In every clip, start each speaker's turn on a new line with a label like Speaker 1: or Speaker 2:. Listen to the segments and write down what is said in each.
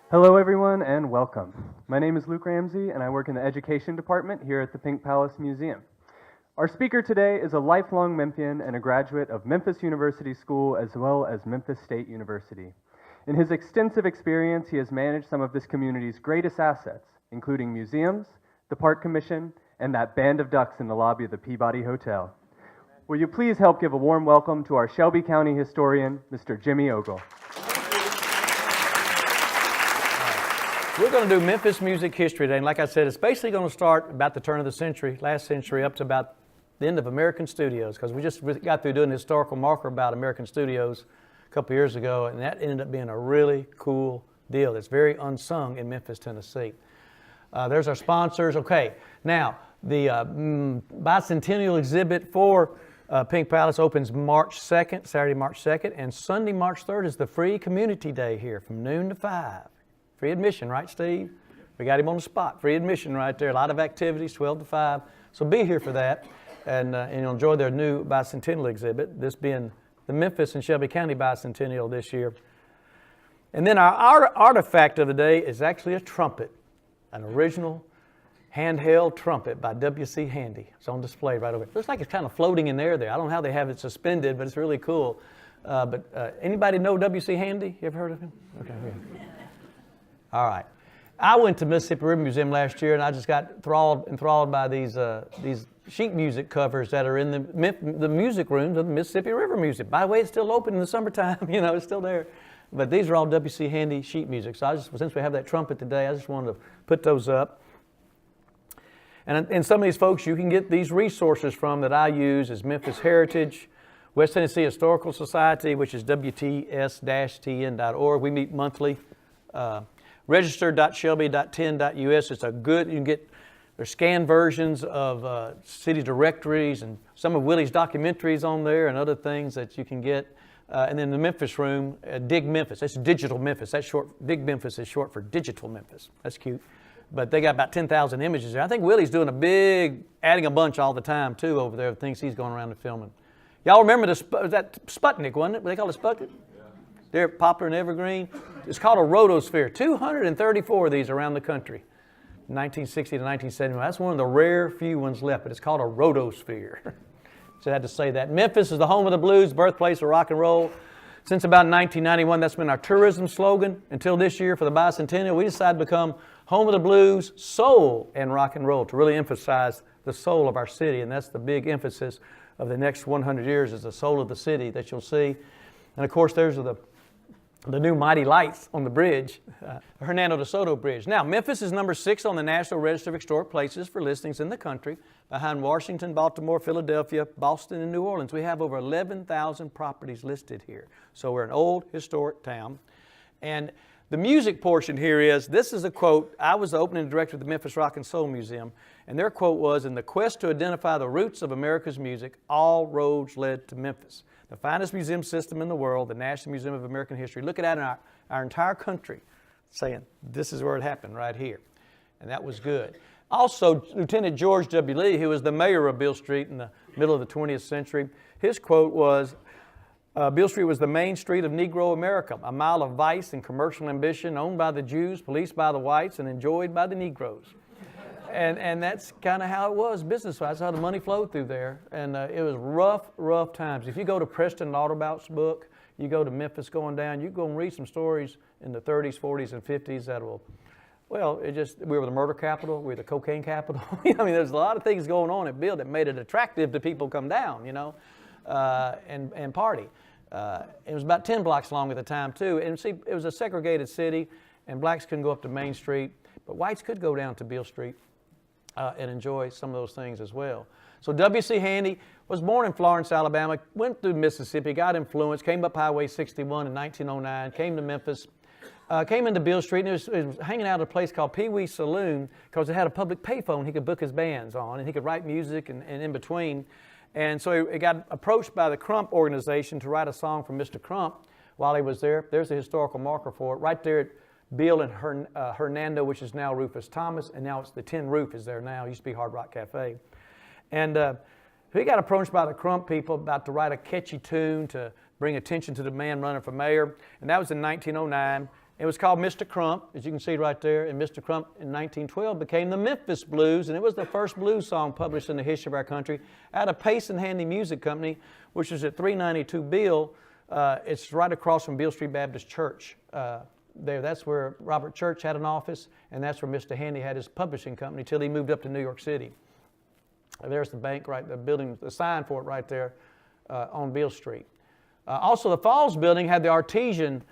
Speaker 1: Hello everyone and welcome. My name is Luke Ramsey and I work in the education department here at the Pink Palace Museum. Our speaker today is a lifelong Memphian and a graduate of Memphis University School as well as Memphis State University. In his extensive experience, he has managed some of this community's greatest assets, including museums, the Park Commission, and that band of ducks in the lobby of the Peabody Hotel. Will you please help give a warm welcome to our Shelby County historian, Mr. Jimmy Ogle.
Speaker 2: We're going to do Memphis music history today, and like I said, it's basically going to start about the turn of the century, last century, up to about the end of American Studios, because we just got through doing a historical marker about American Studios a couple years ago, and that ended up being a really cool deal. It's very unsung in Memphis, Tennessee. There's our sponsors. Okay, now the bicentennial exhibit for Pink Palace opens March 2nd, Saturday, March 2nd, and Sunday, March 3rd is the free community day here from noon to 5. Free admission, right, Steve? We got him on the spot. Free admission right there. A lot of activities, 12 to 5. So be here for that, and you'll enjoy their new bicentennial exhibit, this being the Memphis and Shelby County bicentennial this year. And then our artifact of the day is actually a trumpet, an original handheld trumpet by W.C. Handy. It's on display right over there. Looks like it's kind of floating in the air there. I don't know how they have it suspended, but it's really cool. Anybody know W.C. Handy? You ever heard of him? Okay, yeah. All right. I went to Mississippi River Museum last year, and I just got enthralled by these sheet music covers that are in the music rooms of the Mississippi River Museum. By the way, it's still open in the summertime. You know, it's still there. But these are all W.C. Handy sheet music. So since we have that trumpet today, I just wanted to put those up. And some of these folks you can get these resources from that I use is Memphis Heritage, West Tennessee Historical Society, which is WTS-TN.org. We meet monthly. Register.shelby.10.us. It's a good, you can get there's scanned versions of city directories and some of Willie's documentaries on there and other things that you can get. And then the Memphis room, Dig Memphis. That's digital Memphis. That's short. Dig Memphis is short for digital Memphis. That's cute. But they got about 10,000 images there. I think Willie's doing adding a bunch all the time too over there of things he's going around and filming. Y'all remember that Sputnik, wasn't it? What they call it, Sputnik? They're popular and evergreen. It's called a rotosphere. 234 of these around the country, 1960 to 1970. That's one of the rare few ones left, but it's called a rotosphere. So I had to say that. Memphis is the home of the blues, birthplace of rock and roll. Since about 1991, that's been our tourism slogan. Until this year for the bicentennial, we decided to become home of the blues, soul, and rock and roll to really emphasize the soul of our city. And that's the big emphasis of the next 100 years is the soul of the city that you'll see. And of course, there's the new mighty lights on the bridge, Hernando de Soto Bridge. Now, Memphis is number 6 on the National Register of Historic Places for listings in the country, behind Washington, Baltimore, Philadelphia, Boston, and New Orleans. We have over 11,000 properties listed here. So we're an old historic town. And the music portion here this is a quote. I was the opening director of the Memphis Rock and Soul Museum, and their quote was, "In the quest to identify the roots of America's music, all roads led to Memphis. The finest museum system in the world, the National Museum of American History, looking at our entire country, saying, this is where it happened, right here." And that was good. Also, Lieutenant George W. Lee, who was the mayor of Beale Street in the middle of the 20th century, his quote was, "Beale Street was the main street of Negro America, a mile of vice and commercial ambition, owned by the Jews, policed by the whites, and enjoyed by the Negroes." And that's kind of how it was business-wise. That's how the money flowed through there. And it was rough times. If you go to Preston Lauterbach's book, you go to Memphis going down, you go and read some stories in the 30s, 40s, and 50s that will, we were the murder capital, we were the cocaine capital. I mean, there's a lot of things going on at Beale that made it attractive to people come down, and party. It was about 10 blocks long at the time, too. And see, it was a segregated city, and blacks couldn't go up to Main Street, but whites could go down to Beale Street. And enjoy some of those things as well. So W.C. Handy was born in Florence, Alabama, went through Mississippi, got influenced, came up Highway 61 in 1909, came to Memphis, came into Beale Street, and was hanging out at a place called Pee Wee's Saloon because it had a public payphone he could book his bands on, and he could write music and in between. And so he got approached by the Crump organization to write a song for Mr. Crump while he was there. There's a historical marker for it, right there at Beale and Hernando, which is now Rufus Thomas, and now it's the Tin Roof is there now. It used to be Hard Rock Cafe. And he got approached by the Crump people about to write a catchy tune to bring attention to the man running for mayor. And that was in 1909. It was called Mr. Crump, as you can see right there, and Mr. Crump in 1912 became the Memphis Blues, and it was the first blues song published in the history of our country out of Pace and Handy Music Company, which is at 392 Beale. It's right across from Beale Street Baptist Church. There, that's where Robert Church had an office, and that's where Mr. Handy had his publishing company till he moved up to New York City. There's the bank, right, the building, the sign for it right there on Beale Street. Also, the Falls building had the artesian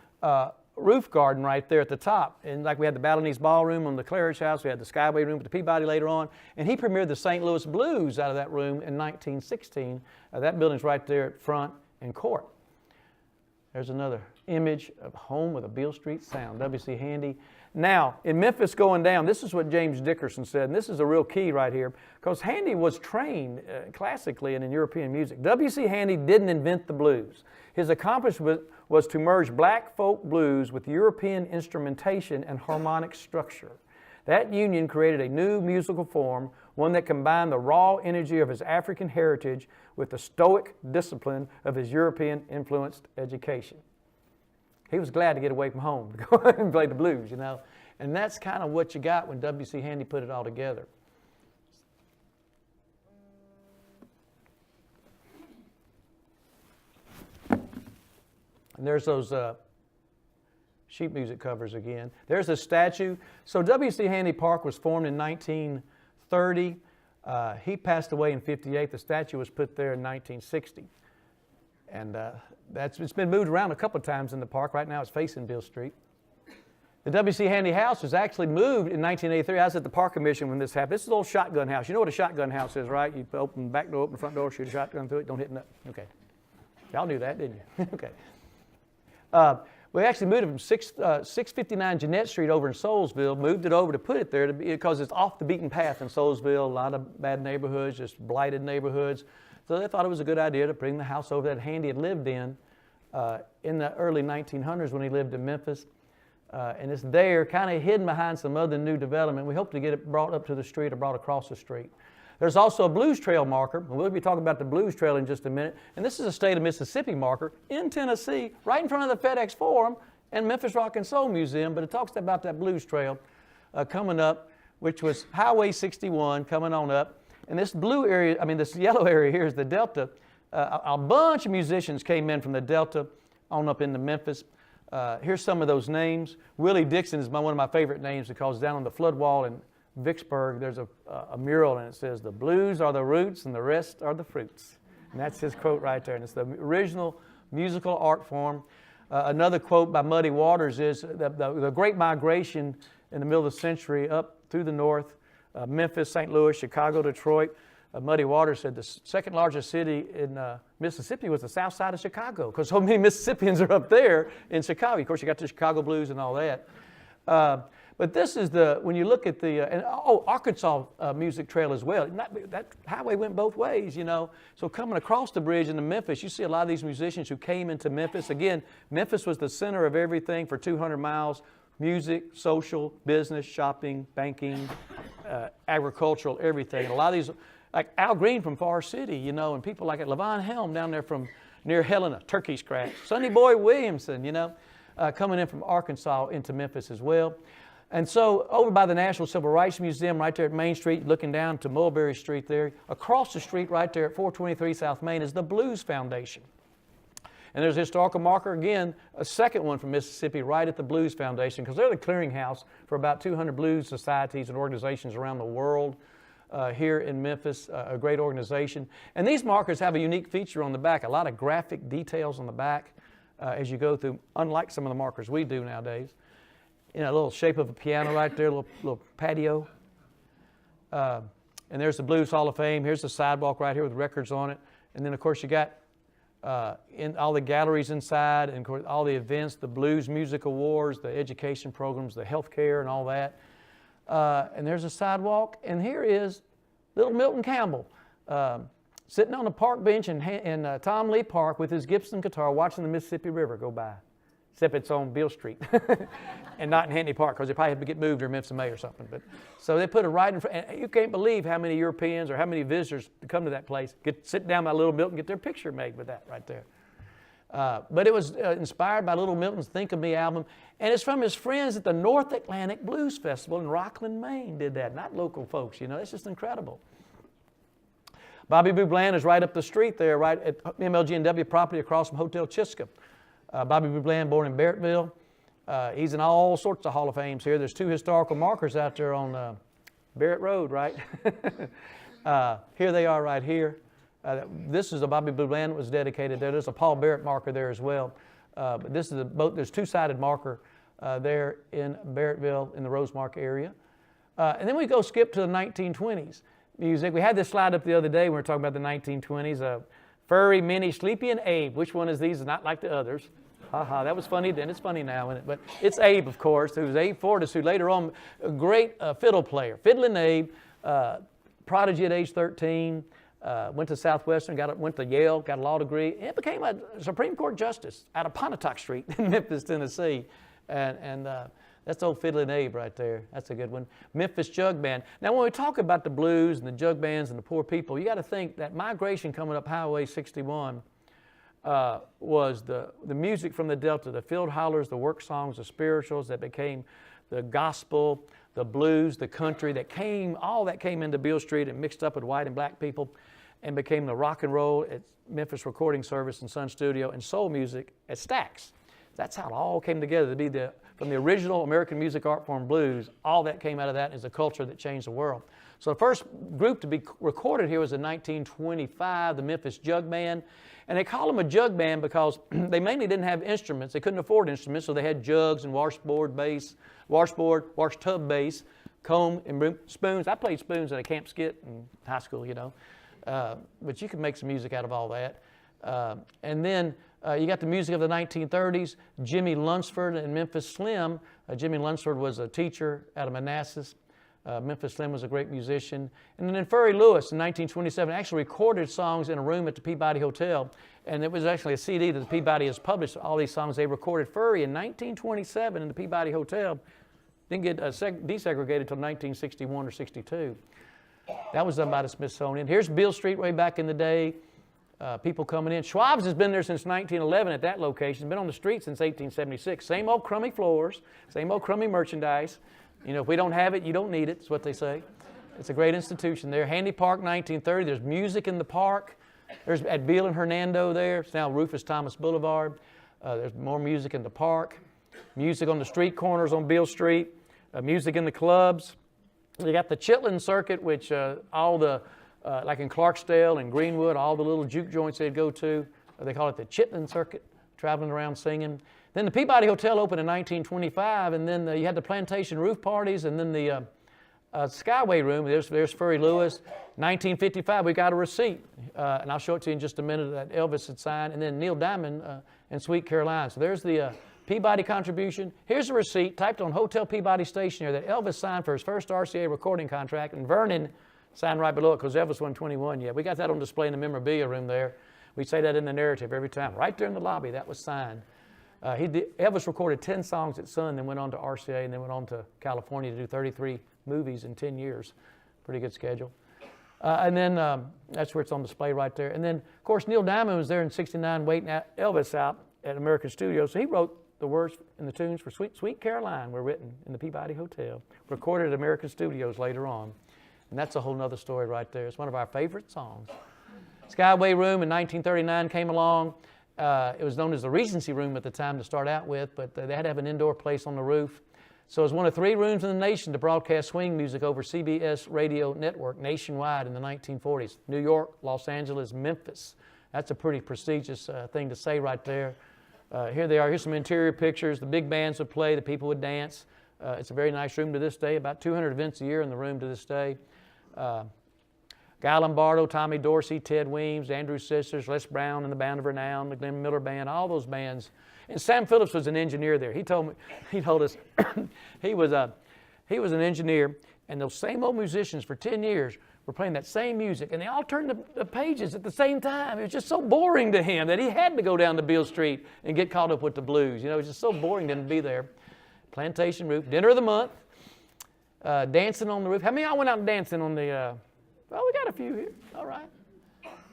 Speaker 2: roof garden right there at the top. And like we had the Balinese Ballroom on the Claridge House, we had the Skyway room with the Peabody later on, and he premiered the St. Louis Blues out of that room in 1916. That building's right there at front and court. There's another image of home with a Beale Street sound, W.C. Handy. Now, in Memphis going down, this is what James Dickerson said, and this is a real key right here, because Handy was trained classically and in European music. W.C. Handy didn't invent the blues. His accomplishment was to merge black folk blues with European instrumentation and harmonic structure. That union created a new musical form, one that combined the raw energy of his African heritage with the stoic discipline of his European-influenced education. He was glad to get away from home to go and play the blues, you know. And that's kind of what you got when W.C. Handy put it all together. And there's those sheet music covers again. There's a statue. So W.C. Handy Park was formed in 1930. He passed away in 58. The statue was put there in 1960. And it's been moved around a couple of times in the park. Right now it's facing Beale Street. The W.C. Handy house was actually moved in 1983. I was at the Park Commission when this happened. This is an old shotgun house. You know what a shotgun house is, right? You open the back door, open the front door, shoot a shotgun through it, don't hit nothing. Okay. Y'all knew that, didn't you? Okay. We actually moved it from 659 Jeanette Street over in Soulsville, moved it over to put it there because it's off the beaten path in Soulsville, a lot of bad neighborhoods, just blighted neighborhoods. So they thought it was a good idea to bring the house over that Handy had lived in the early 1900s when he lived in Memphis. And it's there, kind of hidden behind some other new development. We hope to get it brought up to the street or brought across the street. There's also a Blues Trail marker, and we'll be talking about the Blues Trail in just a minute. And this is a state of Mississippi marker in Tennessee, right in front of the FedEx Forum and Memphis Rock and Soul Museum. But it talks about that Blues Trail coming up, which was Highway 61 coming on up. And this blue area, this yellow area here is the Delta. A bunch of musicians came in from the Delta on up into Memphis. Here's some of those names. Willie Dixon is one of my favorite names because down on the flood wall in Vicksburg, there's a mural and it says, "The blues are the roots and the rest are the fruits." And that's his quote right there. And it's the original musical art form. Another quote by Muddy Waters is, the Great Migration in the middle of the century up through the north, Memphis, St. Louis, Chicago, Detroit. Muddy Waters said the second largest city in Mississippi was the south side of Chicago because so many Mississippians are up there in Chicago. Of course, you got the Chicago blues and all that. But this is when you look at Arkansas Music Trail as well. That highway went both ways, you know. So coming across the bridge into Memphis, you see a lot of these musicians who came into Memphis. Again, Memphis was the center of everything for 200 miles. Music, social, business, shopping, banking, agricultural, everything. And a lot of these, like Al Green from Far City, you know, and people like Levon Helm down there from near Helena, Turkey Scratch. Sonny Boy Williamson, you know, coming in from Arkansas into Memphis as well. And so over by the National Civil Rights Museum right there at Main Street, looking down to Mulberry Street there, across the street right there at 423 South Main is the Blues Foundation. And there's a historical marker, again, a second one from Mississippi right at the Blues Foundation because they're the clearinghouse for about 200 blues societies and organizations around the world here in Memphis, a great organization. And these markers have a unique feature on the back, a lot of graphic details on the back as you go through, unlike some of the markers we do nowadays. You know, a little shape of a piano right there, a little patio. And there's the Blues Hall of Fame. Here's the sidewalk right here with records on it. And then, of course, you got in all the galleries inside, and of course, all the events, the Blues Music Awards, the education programs, the health care, and all that. And there's a sidewalk. And here is little Milton Campbell sitting on a park bench in Tom Lee Park with his Gibson guitar watching the Mississippi River go by. Except it's on Beale Street and not in Handy Park because they probably had to get moved or Memphis May or something. But so they put it right in front. And you can't believe how many Europeans or how many visitors come to that place, sit down by Little Milton, get their picture made with that right there. But it was inspired by Little Milton's Think of Me album, and it's from his friends at the North Atlantic Blues Festival in Rockland, Maine did that, not local folks, you know, it's just incredible. Bobby Blue Bland is right up the street there, right at MLG&W property across from Hotel Chisca. Bobby Blue Bland, born in Barrettville. He's in all sorts of Hall of Fames here. There's 2 historical markers out there on Barrett Road, right? Here they are right here. This is a Bobby Blue Bland that was dedicated there. There's a Paul Barrett marker there as well. But this is there's 2-sided marker there in Barrettville in the Rosemark area. And then we go skip to the 1920s music. We had this slide up the other day when we were talking about the 1920s. Furry, Minnie, Sleepy, and Abe. Which one is these? Not like the others. Ha, that was funny then. It's funny now, isn't it? But it's Abe, of course, who's Abe Fortas, who later on, a great fiddle player. Fiddling Abe, prodigy at age 13, went to Southwestern, went to Yale, got a law degree, and became a Supreme Court justice out of Pontotoc Street in Memphis, Tennessee. And that's old Fiddling Abe right there. That's a good one. Memphis Jug Band. Now, when we talk about the blues and the jug bands and the poor people, you got to think that migration coming up Highway 61 was the music from the Delta, the field hollers, the work songs, the spirituals that became the gospel, the blues, the country all that came into Beale Street and mixed up with white and black people and became the rock and roll at Memphis Recording Service and Sun Studio and soul music at STAX. That's how it all came together to be from the original American music art form blues. All that came out of that is a culture that changed the world. So the first group to be recorded here was in 1925, the Memphis Jug Band. And they call them a jug band because they mainly didn't have instruments. They couldn't afford instruments, so they had jugs and washboard, wash tub bass, comb and spoons. I played spoons at a camp skit in high school, you know. But you could make some music out of all that. And then you got the music of the 1930s, Jimmy Lunsford and Memphis Slim. Jimmy Lunsford was a teacher out of Manassas. Memphis Slim was a great musician. And then Furry Lewis in 1927 actually recorded songs in a room at the Peabody Hotel. And it was actually a CD that the Peabody has published, all these songs. They recorded Furry in 1927 in the Peabody Hotel. Didn't get desegregated until 1961 or 62. That was done by the Smithsonian. Here's Beale Street way back in the day. People coming in. Schwab's has been there since 1911 at that location. It's been on the street since 1876. Same old crummy floors, same old crummy merchandise. You know, if we don't have it, you don't need it, is what they say. It's a great institution there. Handy Park, 1930. There's music in the park. There's at Beale and Hernando there. It's now Rufus Thomas Boulevard. There's more music in the park. Music on the street corners on Beale Street. Music in the clubs. You got the Chitlin Circuit, which all the, like in Clarksdale and Greenwood, all the little juke joints they'd go to, they call it the Chitlin Circuit, traveling around singing. Then the Peabody Hotel opened in 1925, and then you had the Plantation roof parties, and then the Skyway room. There's Furry Lewis. 1955, we got a receipt, and I'll show it to you in just a minute, that Elvis had signed, and then Neil Diamond and Sweet Caroline. So there's the Peabody contribution. Here's a receipt typed on Hotel Peabody Station here that Elvis signed for his first RCA recording contract, and Vernon signed right below it because Elvis wasn't 21 yet. We got that on display in the memorabilia room there. We say that in the narrative every time. Right there in the lobby, that was signed. Elvis recorded 10 songs at Sun, then went on to RCA, and then went on to California to do 33 movies in 10 years. Pretty good schedule. And then that's where it's on display right there. And then, of course, Neil Diamond was there in '69 waiting Elvis out at American Studios. So he wrote the words and the tunes for Sweet Caroline were written in the Peabody Hotel, recorded at American Studios later on. And that's a whole nother story right there. It's one of our favorite songs. Skyway Room in 1939 came along. It was known as the Regency Room at the time to start out with, but they had to have an indoor place on the roof. So it was one of 3 rooms in the nation to broadcast swing music over CBS radio network nationwide in the 1940s. New York, Los Angeles, Memphis. That's a pretty prestigious thing to say right there. Here they are. Here's some interior pictures. The big bands would play. The people would dance. It's a very nice room to this day. About 200 events a year in the room to this day. Guy Lombardo, Tommy Dorsey, Ted Weems, Andrew Sisters, Les Brown and the Band of Renown, the Glenn Miller Band, all those bands. And Sam Phillips was an engineer there. He told us he was an engineer, and those same old musicians for 10 years were playing that same music, and they all turned the pages at the same time. It was just so boring to him that he had to go down to Beale Street and get caught up with the blues. You know, it was just so boring to be there. Plantation roof, dinner of the month, dancing on the roof. How many of y'all went out dancing on the, well, we got a few here. All right.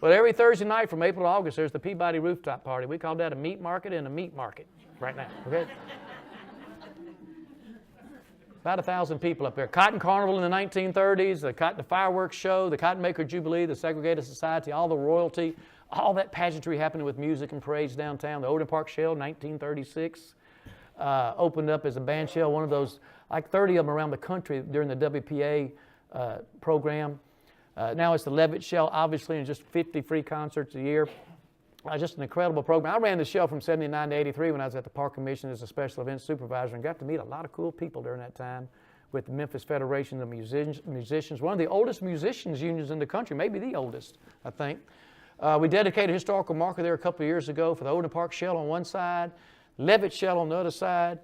Speaker 2: But every Thursday night from April to August, there's the Peabody Rooftop Party. We call that a meat market and a meat market right now, okay? About 1,000 people up there. Cotton Carnival in the 1930s, the fireworks show, the Cotton Maker Jubilee, the Segregated Society, all the royalty, all that pageantry happening with music and parades downtown. The Overton Park Shell, 1936, opened up as a band shell, one of those, like 30 of them around the country during the WPA program. Now it's the Levitt Shell, obviously, and just 50 free concerts a year. Just an incredible program. I ran the show from 79 to 83 when I was at the Park Commission as a special events supervisor and got to meet a lot of cool people during that time with the Memphis Federation of Musicians, one of the oldest musicians unions in the country, maybe the oldest, I think. We dedicated a historical marker there a couple of years ago for the Overton Park Shell on one side, Levitt Shell on the other side.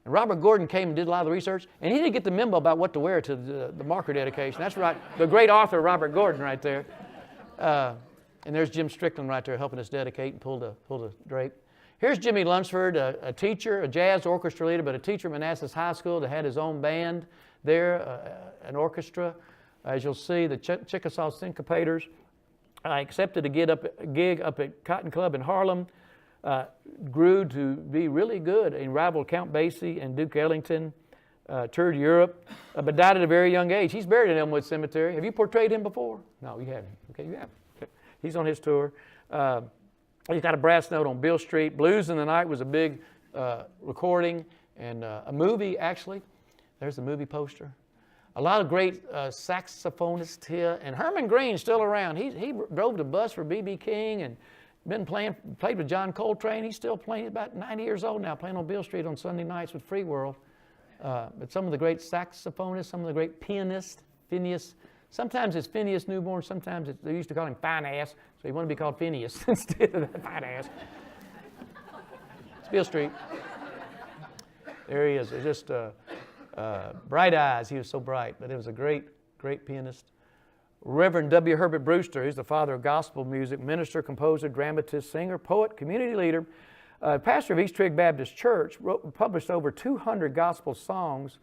Speaker 2: And Robert Gordon came and did a lot of the research, and he didn't get the memo about what to wear to the marker dedication. That's right, the great author Robert Gordon right there. And there's Jim Strickland right there helping us dedicate and pull the drape. Here's Jimmy Lunsford, a teacher, a jazz orchestra leader, but a teacher at Manassas High School that had his own band there, an orchestra. As you'll see, the Chickasaw Syncopators. I accepted a gig up at Cotton Club in Harlem. Grew to be really good and rivaled Count Basie and Duke Ellington. Toured Europe, but died at a very young age. He's buried in Elmwood Cemetery. Have you portrayed him before? No, you haven't. Okay, you haven't. Okay. He's on his tour. He's got a brass note on Beale Street. Blues in the Night was a big recording and a movie, actually. There's the movie poster. A lot of great saxophonists here. And Herman Green's still around. He drove the bus for B.B. King and played with John Coltrane. He's still playing, about 90 years old now, playing on Beale Street on Sunday nights with Free World. But some of the great saxophonists, some of the great pianists, Phineas. Sometimes it's Phineas Newborn, sometimes they used to call him Fine Ass, so he wanted to be called Phineas instead of that Fine Ass. It's Beale Street. There he is. It's just bright eyes. He was so bright, but it was a great, great pianist. Reverend W. Herbert Brewster, who's the father of gospel music, minister, composer, dramatist, singer, poet, community leader, pastor of East Trigg Baptist Church, published over 200 gospel songs,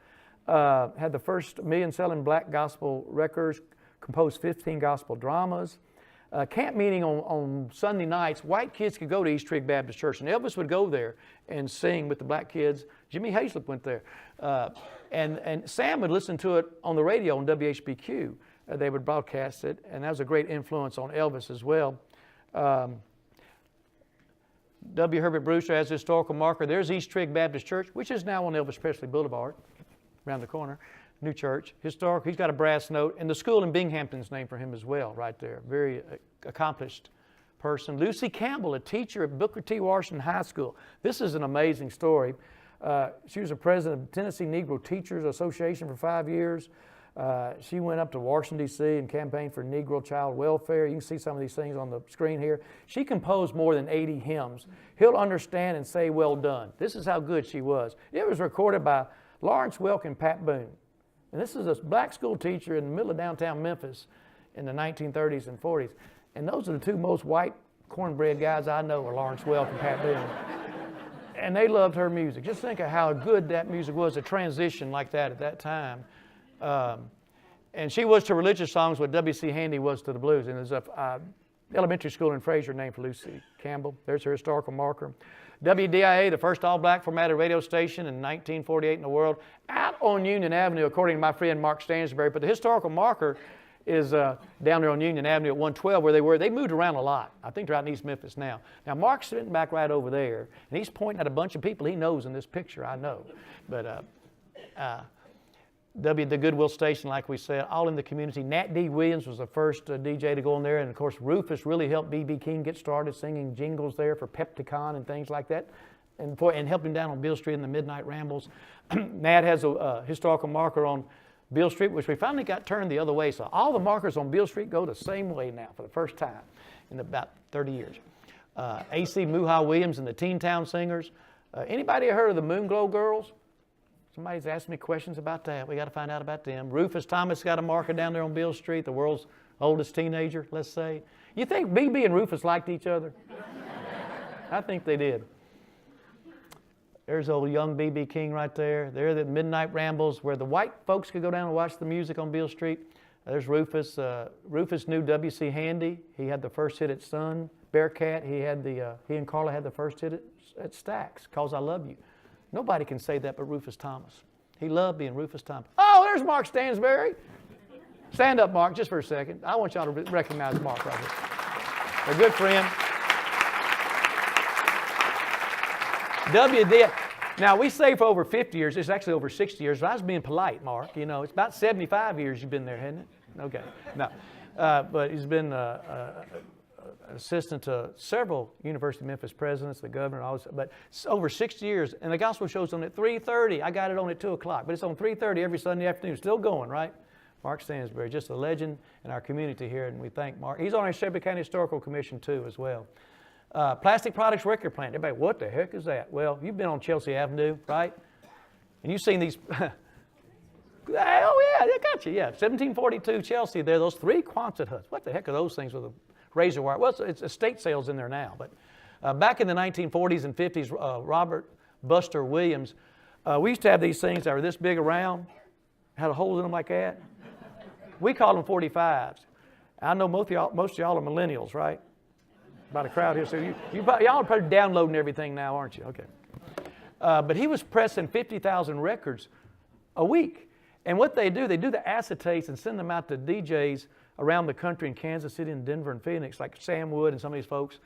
Speaker 2: had the first million-selling black gospel records, composed 15 gospel dramas. Camp meeting on Sunday nights, white kids could go to East Trigg Baptist Church, and Elvis would go there and sing with the black kids. Jimmy Hazlett went there. And Sam would listen to it on the radio on WHBQ. They would broadcast it, and that was a great influence on Elvis as well. W. Herbert Brewster has a historical marker. There's East Trigg Baptist Church, which is now on Elvis Presley Boulevard, around the corner. New church, historical. He's got a brass note, and the school in Binghamton's named for him as well, right there. Very accomplished person. Lucy Campbell, a teacher at Booker T. Washington High School. This is an amazing story. She was the president of the Tennessee Negro Teachers Association for 5 years. She went up to Washington, D.C. and campaigned for Negro child welfare. You can see some of these things on the screen here. She composed more than 80 hymns. He'll understand and say, well done. This is how good she was. It was recorded by Lawrence Welk and Pat Boone. And this is a black school teacher in the middle of downtown Memphis in the 1930s and 40s. And those are the two most white cornbread guys I know are Lawrence Welk and Pat Boone. And they loved her music. Just think of how good that music was, a transition like that at that time. And she was to religious songs what W.C. Handy was to the blues. And there's a elementary school in Fraser named for Lucy Campbell. There's her historical marker. WDIA, the first all-black formatted radio station in 1948 in the world, out on Union Avenue, according to my friend Mark Stansbury. But the historical marker is down there on Union Avenue at 112 where they were. They moved around a lot. I think they're out in East Memphis now. Now, Mark's sitting back right over there, and he's pointing at a bunch of people he knows in this picture, I know. But the Goodwill Station, like we said, all in the community. Nat D. Williams was the first DJ to go in there, and of course Rufus really helped B.B. King get started singing jingles there for Pepticon and things like that, and helped him down on Beale Street in the Midnight Rambles. Nat has a historical marker on Beale Street, which we finally got turned the other way, so all the markers on Beale Street go the same way now for the first time in about 30 years. A.C. Moohah Williams and the Teen Town Singers. Anybody heard of the Moonglow Girls? Somebody's asking me questions about that. We got to find out about them. Rufus Thomas got a marker down there on Beale Street, the world's oldest teenager, let's say. You think B.B. and Rufus liked each other? I think they did. There's old young B.B. King right there. There, the Midnight Rambles, where the white folks could go down and watch the music on Beale Street. There's Rufus. Rufus knew W.C. Handy. He had the first hit at Sun. Bearcat, he and Carla had the first hit at STAX, Cause I Love You. Nobody can say that but Rufus Thomas. He loved being Rufus Thomas. Oh, there's Mark Stansberry. Stand up, Mark, just for a second. I want y'all to recognize Mark right here. A good friend. WD. Now, we say for over 50 years. It's actually over 60 years. But I was being polite, Mark. You know, it's about 75 years you've been there, hasn't it? Okay. No. But he's been assistant to several University of Memphis presidents, the governor, all this, but over 60 years. And the gospel show's on at 3:30. I got it on at 2 o'clock, but it's on 3:30 every Sunday afternoon. Still going, right? Mark Stansberry, just a legend in our community here, and we thank Mark. He's on our Shelby County Historical Commission too, as well. Plastic Products Record Plant. Everybody, what the heck is that? Well, you've been on Chelsea Avenue, right? And you've seen these. Oh yeah, they got you. Yeah, 1742 Chelsea. There, those 3 Quonset huts. What the heck are those things with a razor wire? Well, it's estate sales in there now, but back in the 1940s and 50s, Robert Buster Williams, we used to have these things that were this big around, had a hole in them like that. We called them 45s. I know most of y'all are millennials, right? About a crowd here, so y'all are probably downloading everything now, aren't you? Okay. But he was pressing 50,000 records a week. And what they do the acetates and send them out to DJs around the country in Kansas City and Denver and Phoenix, like Sam Wood and some of these folks.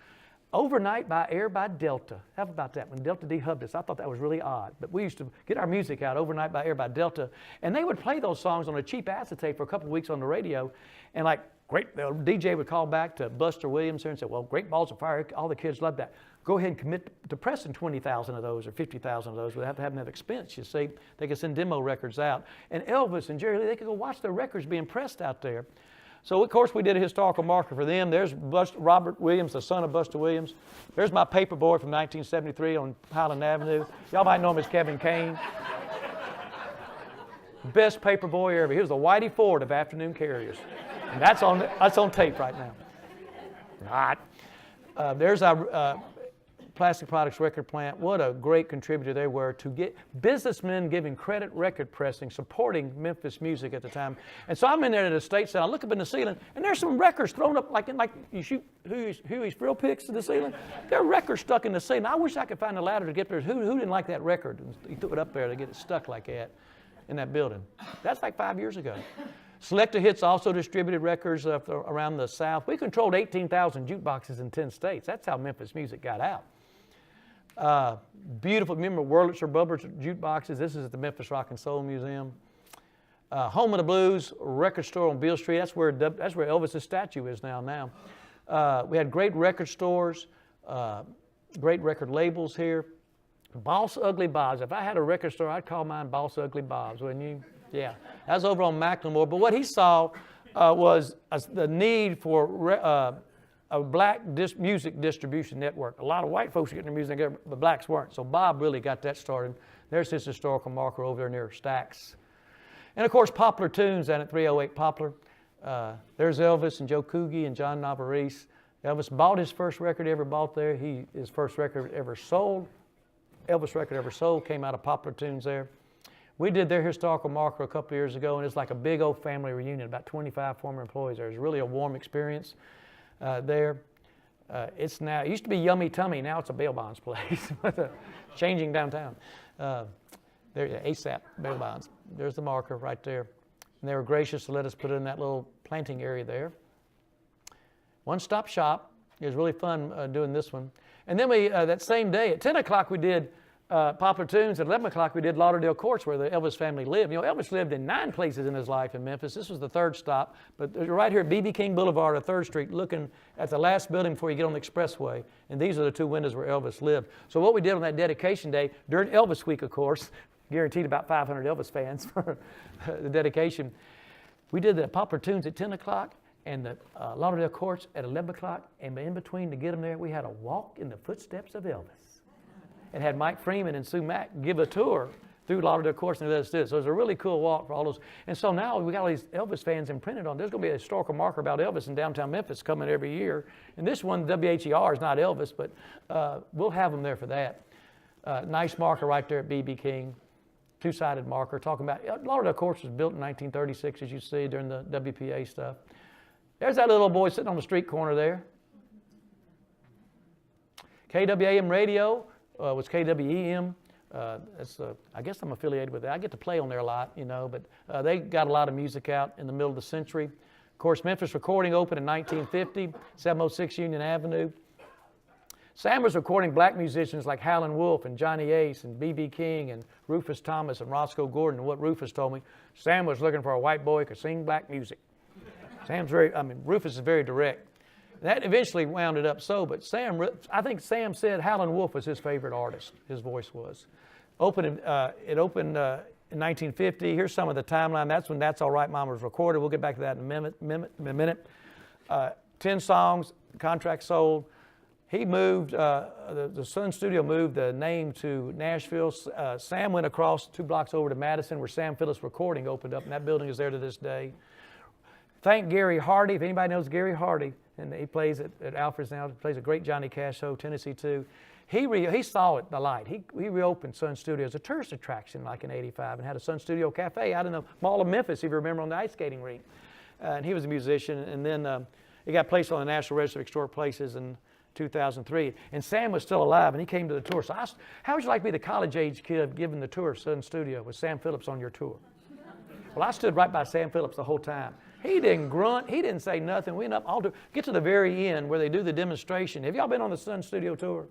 Speaker 2: Overnight by air by Delta. How about that? When Delta dehubbed us, I thought that was really odd. But we used to get our music out overnight by air by Delta, and they would play those songs on a cheap acetate for a couple of weeks on the radio, and like, great, the DJ would call back to Buster Williams here and say, well, Great Balls of Fire, all the kids love that. Go ahead and commit to pressing 20,000 of those or 50,000 of those without having that expense, you see. They could send demo records out. And Elvis and Jerry Lee, they could go watch their records being pressed out there. So, of course, we did a historical marker for them. There's Robert Williams, the son of Buster Williams. There's my paper boy from 1973 on Highland Avenue. Y'all might know him as Kevin Kane. Best paper boy ever. He was the Whitey Ford of afternoon carriers. And that's on tape right now. Right. There's our Plastic Products Record Plant. What a great contributor they were to get businessmen giving credit record pressing, supporting Memphis music at the time. And so I'm in there at the state center. I look up in the ceiling, and there's some records thrown up like you shoot Huey's frill picks to the ceiling. There are records stuck in the ceiling. I wish I could find a ladder to get there. Who didn't like that record? And he threw it up there to get it stuck like that in that building. That's like 5 years ago. Selecta Hits also distributed records around the South. We controlled 18,000 jukeboxes in 10 states. That's how Memphis music got out. Beautiful, remember Wurlitzer Bubbers jukeboxes? This is at the Memphis Rock and Soul Museum. Home of the Blues record store on Beale Street. That's where Elvis's statue is now. We had great record stores, great record labels here. Boss Ugly Bob's. If I had a record store, I'd call mine Boss Ugly Bob's, wouldn't you? Yeah, that was over on McLemore. But what he saw was the need for a black music distribution network. A lot of white folks were getting their music there, but blacks weren't. So Bob really got that started. There's his historical marker over there near STAX. And of course, Poplar Tunes down at 308 Poplar. There's Elvis and Joe Coogee and John Navarrese. Elvis bought his first record ever bought there. His first record ever sold. Elvis record ever sold came out of Poplar Tunes there. We did their historical marker a couple of years ago, and it's like a big old family reunion, about 25 former employees there. It's really a warm experience there. It used to be Yummy Tummy, now it's a bail bonds place, changing downtown. There, ASAP bail bonds. There's the marker right there. And they were gracious to let us put it in that little planting area there. One-stop shop. It was really fun doing this one. And then we, that same day, at 10 o'clock we did Poplar Tunes. At 11 o'clock we did Lauderdale Courts, where the Elvis family lived. You know, Elvis lived in 9 places in his life in Memphis. This was the 3rd stop. But right here at B.B. King Boulevard at 3rd Street, looking at the last building before you get on the expressway. And these are the 2 windows where Elvis lived. So what we did on that dedication day, during Elvis Week, of course, guaranteed about 500 Elvis fans for the dedication. We did the Poplar Tunes at 10 o'clock. And the Lauderdale Courts at 11 o'clock, and in between to get them there, we had a walk in the footsteps of Elvis. And had Mike Freeman and Sue Mack give a tour through Lauderdale Courts, and they let us do it. So it was a really cool walk for all those. And so now we got all these Elvis fans imprinted on. There's going to be a historical marker about Elvis in downtown Memphis coming every year. And this one, WHER, is not Elvis, but we'll have them there for that. Nice marker right there at B.B. King. two-sided marker, talking about, a lot of the course was built in 1936, as you see, during the WPA stuff. There's that little boy sitting on the street corner there. KWAM radio was KWEM. I guess I'm affiliated with that. I get to play on there a lot, but they got a lot of music out in the middle of the century. Of course, Memphis Recording opened in 1950, 706 Union Avenue. Sam was recording black musicians like Howlin' Wolf and Johnny Ace and B.B. King and Rufus Thomas and Roscoe Gordon. And what Rufus told me, Sam was looking for a white boy who could sing black music. Rufus is very direct. That eventually wound it up so, but I think Sam said Howlin' Wolf was his favorite artist, his voice was. It opened in 1950. Here's some of the timeline. That's when That's All Right Mama was recorded. We'll get back to that in a minute. 10 songs, contract sold. He moved, the Sun Studio moved the name to Nashville. Sam went across 2 blocks over to Madison where Sam Phillips Recording opened up, and that building is there to this day. Thank Gary Hardy, if anybody knows Gary Hardy, and he plays at Alfred's now, plays a great Johnny Cash show, Tennessee 2. He saw it, the light. He reopened Sun Studio as a tourist attraction like in '85 and had a Sun Studio Cafe out in the Mall of Memphis, if you remember, on the ice skating rink. And he was a musician, and then it got placed on the National Register of Historic Places in 2003. And Sam was still alive, and he came to the tour. So how would you like to be the college-age kid giving the tour of Sun Studio with Sam Phillips on your tour? Well, I stood right by Sam Phillips the whole time. He didn't grunt. He didn't say nothing. We went up get to the very end where they do the demonstration. Have y'all been on the Sun Studio tour?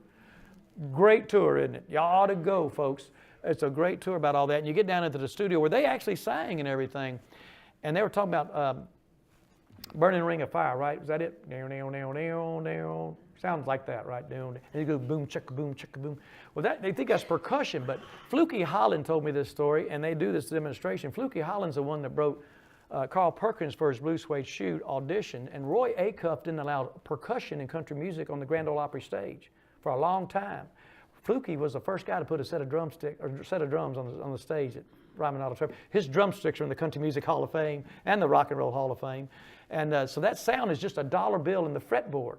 Speaker 2: Great tour, isn't it? Y'all ought to go, folks. It's a great tour about all that. And you get down into the studio where they actually sang and everything. And they were talking about Burning Ring of Fire, right? Was that it? Down, down, down, down, down. Sounds like that, right? Down. And you go boom, chicka, boom, chicka, boom. Well, they think that's percussion, but Fluky Holland told me this story, and they do this demonstration. Fluky Holland's the one that wrote Carl Perkins for his Blue Suede Shoe audition, and Roy Acuff didn't allow percussion in country music on the Grand Ole Opry stage for a long time. Fluky was the first guy to put a set of drums on the stage at Ryman Auditorium. His drumsticks are in the Country Music Hall of Fame and the Rock and Roll Hall of Fame, and so that sound is just a dollar bill in the fretboard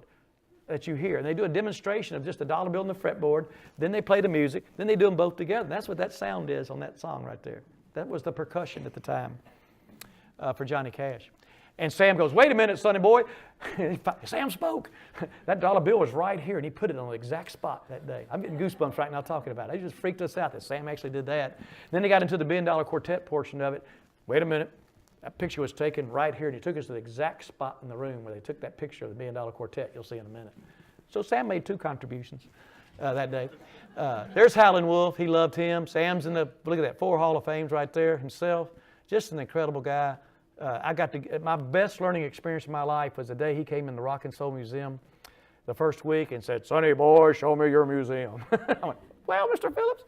Speaker 2: that you hear. And they do a demonstration of just a dollar bill in the fretboard, then they play the music, then they do them both together. And that's what that sound is on that song right there. That was the percussion at the time for Johnny Cash. And Sam goes, wait a minute, sonny boy. Sam spoke. That dollar bill was right here, and he put it on the exact spot that day. I'm getting goosebumps right now talking about it. They just freaked us out that Sam actually did that. Then they got into the $1 Billion Quartet portion of it. Wait a minute. That picture was taken right here, and he took us to the exact spot in the room where they took that picture of the $1 Billion Quartet. You'll see in a minute. So Sam made 2 contributions that day. There's Howlin' Wolf. He loved him. Sam's in look at that, 4 Hall of Fames right there himself. Just an incredible guy. My best learning experience of my life was the day he came in the Rock and Soul Museum the first week and said, "Sonny boy, show me your museum." I went, "Well, Mr. Phillips."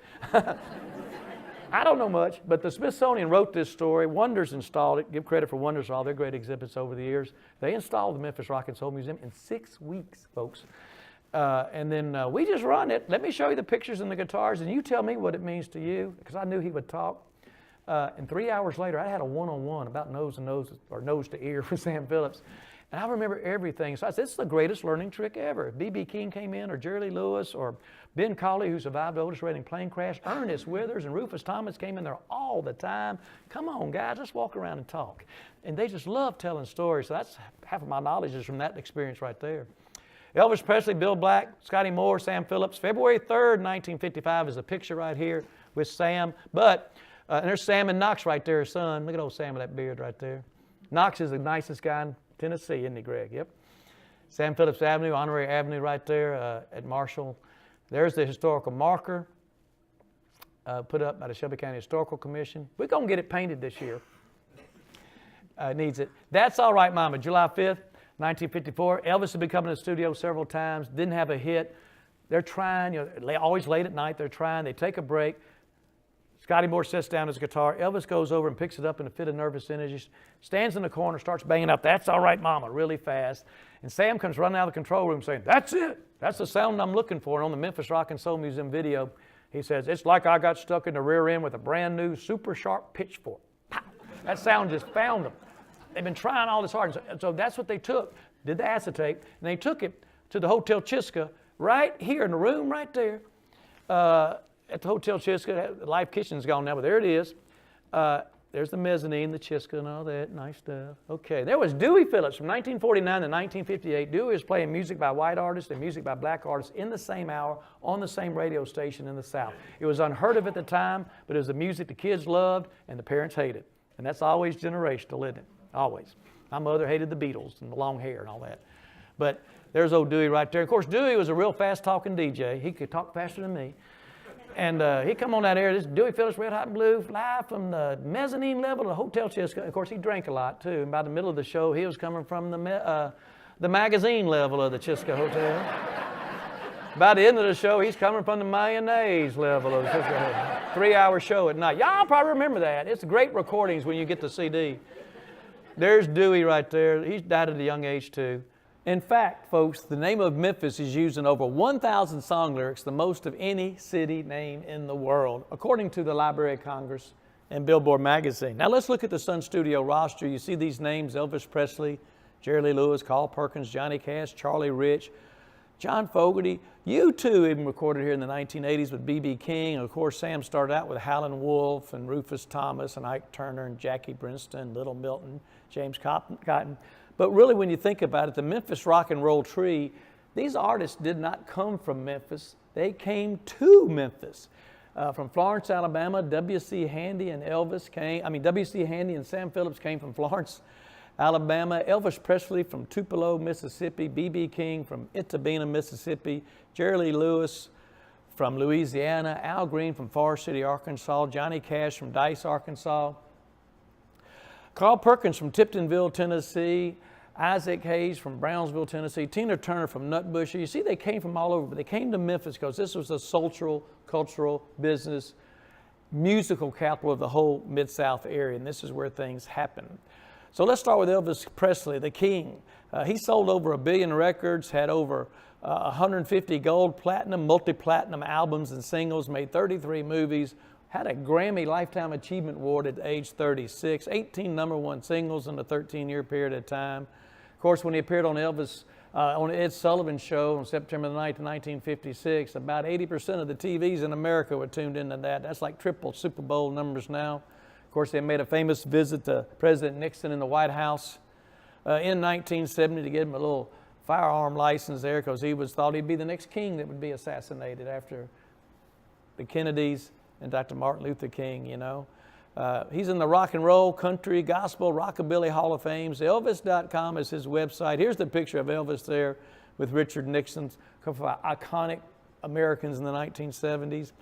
Speaker 2: I don't know much, but the Smithsonian wrote this story. Wonders installed it. Give credit for Wonders for all their great exhibits over the years. They installed the Memphis Rock and Soul Museum in 6 weeks, folks. And then we just run it. Let me show you the pictures and the guitars, and you tell me what it means to you, because I knew he would talk. And 3 hours later, I had a one-on-one about nose to ear with Sam Phillips. And I remember everything. So I said, it's the greatest learning trick ever. If B.B. King came in, or Jerry Lee Lewis, or Ben Colley, who survived the Otis Redding plane crash, Ernest Withers and Rufus Thomas came in there all the time. Come on, guys, let's walk around and talk. And they just love telling stories. So that's half of my knowledge is from that experience right there. Elvis Presley, Bill Black, Scotty Moore, Sam Phillips. February 3rd, 1955 is a picture right here with Sam. But and there's Sam and Knox right there, his son. Look at old Sam with that beard right there. Knox is the nicest guy in Tennessee, isn't he, Greg? Yep. Sam Phillips Avenue, Honorary Avenue right there at Marshall. There's the historical marker put up by the Shelby County Historical Commission. We're going to get it painted this year. Needs it. That's All Right, Mama, July 5th, 1954. Elvis had been coming to the studio several times, didn't have a hit. They're trying, always late at night, they're trying. They take a break. Scotty Moore sits down his guitar. Elvis goes over and picks it up in a fit of nervous energy, stands in the corner, starts banging out, "That's All Right, Mama," really fast. And Sam comes running out of the control room saying, "That's it. That's the sound I'm looking for." And on the Memphis Rock and Soul Museum video, he says, "It's like I got stuck in the rear end with a brand new super sharp pitchfork." Pow! That sound just found them. They've been trying all this hard. And so that's what they took, did the acetate, and they took it to the Hotel Chisca right here in the room right there. at the Hotel Chisca. The Life Kitchen's gone now, but there it is. There's the mezzanine, the Chisca and all that, nice stuff. Okay, there was Dewey Phillips from 1949 to 1958. Dewey was playing music by white artists and music by black artists in the same hour on the same radio station in the South. It was unheard of at the time, but it was the music the kids loved and the parents hated. And that's always generational, isn't it? Always. My mother hated the Beatles and the long hair and all that. But there's old Dewey right there. Of course, Dewey was a real fast-talking DJ. He could talk faster than me. And he come on out there, this Dewey Phillips, Red Hot and Blue, live from the mezzanine level of the Hotel Chisca. Of course, he drank a lot, too. And by the middle of the show, he was coming from the magazine level of the Chisca Hotel. By the end of the show, he's coming from the mayonnaise level of the Chisca Hotel. 3-hour show at night. Y'all probably remember that. It's great recordings when you get the CD. There's Dewey right there. He's died at a young age, too. In fact, folks, the name of Memphis is used in over 1,000 song lyrics, the most of any city name in the world, according to the Library of Congress and Billboard magazine. Now let's look at the Sun Studio roster. You see these names: Elvis Presley, Jerry Lee Lewis, Carl Perkins, Johnny Cash, Charlie Rich, John Fogerty. U2 even recorded here in the 1980s with B.B. King. And of course, Sam started out with Howlin' Wolf and Rufus Thomas and Ike Turner and Jackie Brinston, Little Milton, James Cotton. But really, when you think about it, the Memphis rock and roll tree, these artists did not come from Memphis. They came to Memphis. From Florence, Alabama, W.C. Handy and Sam Phillips came from Florence, Alabama. Elvis Presley from Tupelo, Mississippi. B.B. King from Itabena, Mississippi. Jerry Lee Lewis from Louisiana. Al Green from Forest City, Arkansas. Johnny Cash from Dice, Arkansas. Carl Perkins from Tiptonville, Tennessee. Isaac Hayes from Brownsville, Tennessee. Tina Turner from Nutbush. You see, they came from all over, but they came to Memphis because this was a social, cultural, business, musical capital of the whole Mid-South area, and this is where things happened. So let's start with Elvis Presley, the king. He sold over 1 billion records, had over 150 gold, platinum, multi-platinum albums and singles, made 33 movies, had a Grammy Lifetime Achievement Award at age 36, 18 #1 singles in a 13-year period of time. Of course, when he appeared on on Ed Sullivan Show on September the 9th, 1956, about 80% of the TVs in America were tuned into that. That's like triple Super Bowl numbers now. Of course, they made a famous visit to President Nixon in the White House in 1970 to give him a little firearm license there because he thought he'd be the next king that would be assassinated after the Kennedys and Dr. Martin Luther King, you know. He's in the Rock and Roll, Country, Gospel, Rockabilly Hall of Fame. Elvis.com is his website. Here's the picture of Elvis there with Richard Nixon, a couple of iconic Americans in the 1970s.